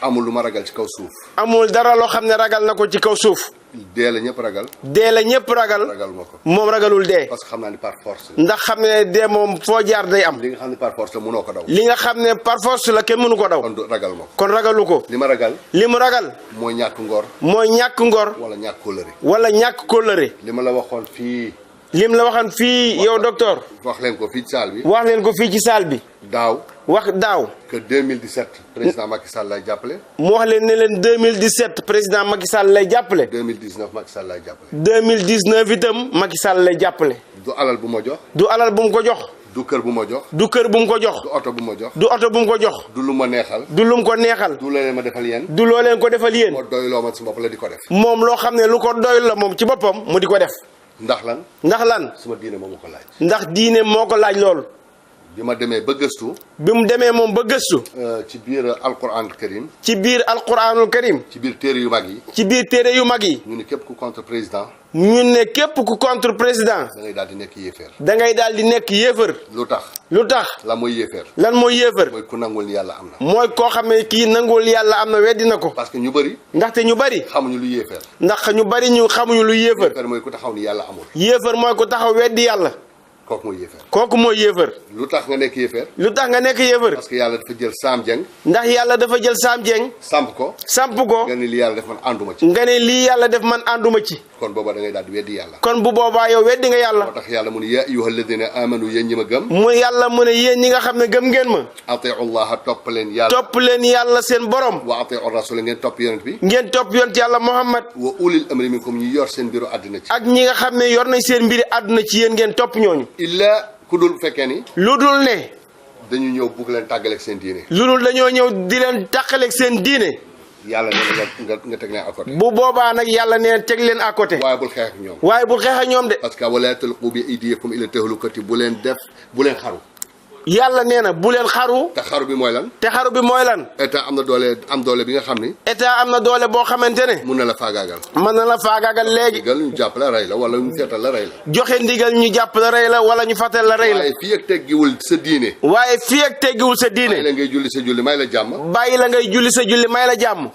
amul lu ma ragal ci kaw suuf. amul dara loo xam ne ragal na ko ci kaw suuf. dee la ñëpp ragal. dee la ñëpp ragal. ragal ma ko. moom ragalul dee. parce que xam naa ni par force. ndax xam ne dee moom foo jaar day am. li nga xam ne par force la mënoo ko daw. li nga xam ne par force la kenn mënu ko daw. kon ragal ma ko. kon ragalu ko. li ma ragal. li mu ragal. mooy ñàkk ngor. mooy ñàkk ngor. wala ñàkk kóllëre. wala ñàkk kóllëre. li ma la waxoon fii. lim la waxan fii yow docteur. wax leen ko fii ci salle bi. wax leen ko fii ci salle bi. daaw. wax daaw. que 2017 président Macky Sall lay jàppale. mu wax leen ne leen 2017 président Macky Sall lay jàppale. 2019 Macky Sall lay jàppale. 2019 itam Macky Sall lay jàppale. du alal bu ma jox. du alal bu mu ko jox. du kër bu ma jox. du kër bu mu ko jox. du oto bu ma jox. du oto bu mu ko jox. du lu ma neexal. du lu mu ko neexal. du leen ma defal yéen. du loo leen ko defal yéen. moo doyloo ma si bopp la di ko def. moom loo xam ne lu ko doy la moom ci boppam mu di ko def. ndax lan. ndax lan. suma diine moo ma ko laaj. ndax diine moo ko laaj loolu. bi ma demee ba gëstu. bi mu demee moom ba gëstu. ci biir alquranul karim. ci biir alquranul karim. ci biir téere yu mag yi. ci biir téere yu mag yi. ñu ne képp ku contre président. ñu ne képp ku contre président. da ngay daal di nekk yéeféer. da ngay daal di nekk yéefar. lu tax. lu tax. la mooy yéeféer. lan mooy yéefar. mooy ku nangul ni yàlla am na. mooy koo xam ne kii nanguwul yàlla am na weddi na ko. parce que ñu bëri. ndaxte ñu bari. xamuñu lu yéeféer. ndax ñu bari ñu xamuñu lu yéefar. yéeféer mooy ku taxaw ni yàlla amul. yéefar mooy ku taxaw weddi yàlla. kooku mooy yéeféer. kooku mooy yéefar. lu tax nga nekk yéeféer. lu tax nga nekk yéefar. parce que yàlla dafa jël Sam Dieng. ndax yàlla dafa jël Sam Dieng. samp ko. samp ko. nga ni li yàlla def man ànduma ci. nga ne lii yàlla def man ànduma ci. kon booba da ngay daal di weddi yàlla. kon bu boobaa yow weddi nga yàlla. moo tax yàlla mu ne yaa ayyuha alladina amanu yéen ñi ma gëm. mu yàlla mu ne yéen ñi nga xam ne gëm ngeen ma. atiu llaha topp leen yàlla. topp leen yàlla seen borom. wa atiu rasula ngeen topp yonent bi. ngeen topp yonent yàlla Muhammad. wa ulil amri minkum ñi yor seen mbiru àddina ci. ak ñi nga xam ne yor nañ seen mbiri àdduna ci yéen ngeen topp ñooñu. illa ku dul fekkee ni. lu dul ne. dañu ñëw bugg leen tàggaleeg seen diine. lu dul dañoo ñëw di leen tàqaleeg seen diine. yàlla nee na nga teg leen à côté. bu boobaa nag yàlla nee teg leen à côté. waaye bul xeex ak ñoom. waaye bul xeex ak ñoom de. parce que wala tulqu bi aydiyakum ila tahlukati bu leen xaru. yàlla nee na bu leen xaru. te xaru bi mooy lan. te xaru bi mooy lan. état am na doole bi nga xam ni. état am na doole boo xamante ne. mun na la faagaagal. mën na la faagaagal léegi. ndigal ñu jàpp la rey la wala ñu seetal la rey la. joxe ndigal ñu jàpp la rey la wala ñu fàttal la rey la. waaye fii ak teggiwul sa diine. waaye fii ak teggiwul sa diine. bàyyi la ngay julli sa julli may la jàmm. bàyyi la ngay julli sa julli may la jàmm.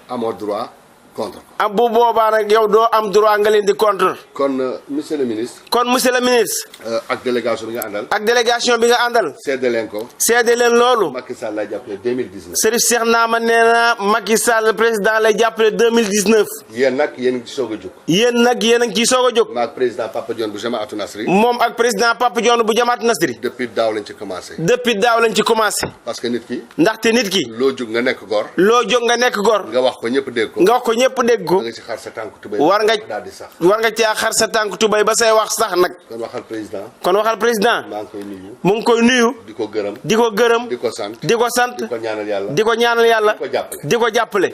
amoo droit contre. am bu boobaa nag yow doo am droit nga leen di contre. kon monsieur le ministre. kon monsieur le ministre. ak délégation bi nga àndal. ak délégation bi nga àndal. seede leen ko. seede leen loolu. Macky Sall lay jàppale 2019. Serif Cheikh Naama nee na Macky Sall président lay jàppale 2019. yéen nag yéen a ngi ci soog a jóg. yéen nag yéen a ngi ciy soog a jóg. maak président Papa Dione bu Jamaatu Nasri. moom ak président Papa Dione bu Jamaat Nasri. depuis daaw lañ ci commencé. depuis daaw lañ ci commencé. parce que nit ki. ndaxte nit ki. loo jóg nga nekk gor. loo jóg nga nekk gor. nga wax ko ñëpp dégg ko. nga wax ko ñëpp dégg ko. xar sa tànk tubay war nga daal di sax. war nga caa xar sa tànk tubay ba say wax sax nag. kon waxal président. kon waxal président. maa ngi koy nuyu. mu ngi koy nuyu. di ko gërëm. di ko gërëm. di ko sant. di ko sant. di ko ñaanal yàlla. di ko ñaanal yàlla. di ko jàppale. di ko jàppale.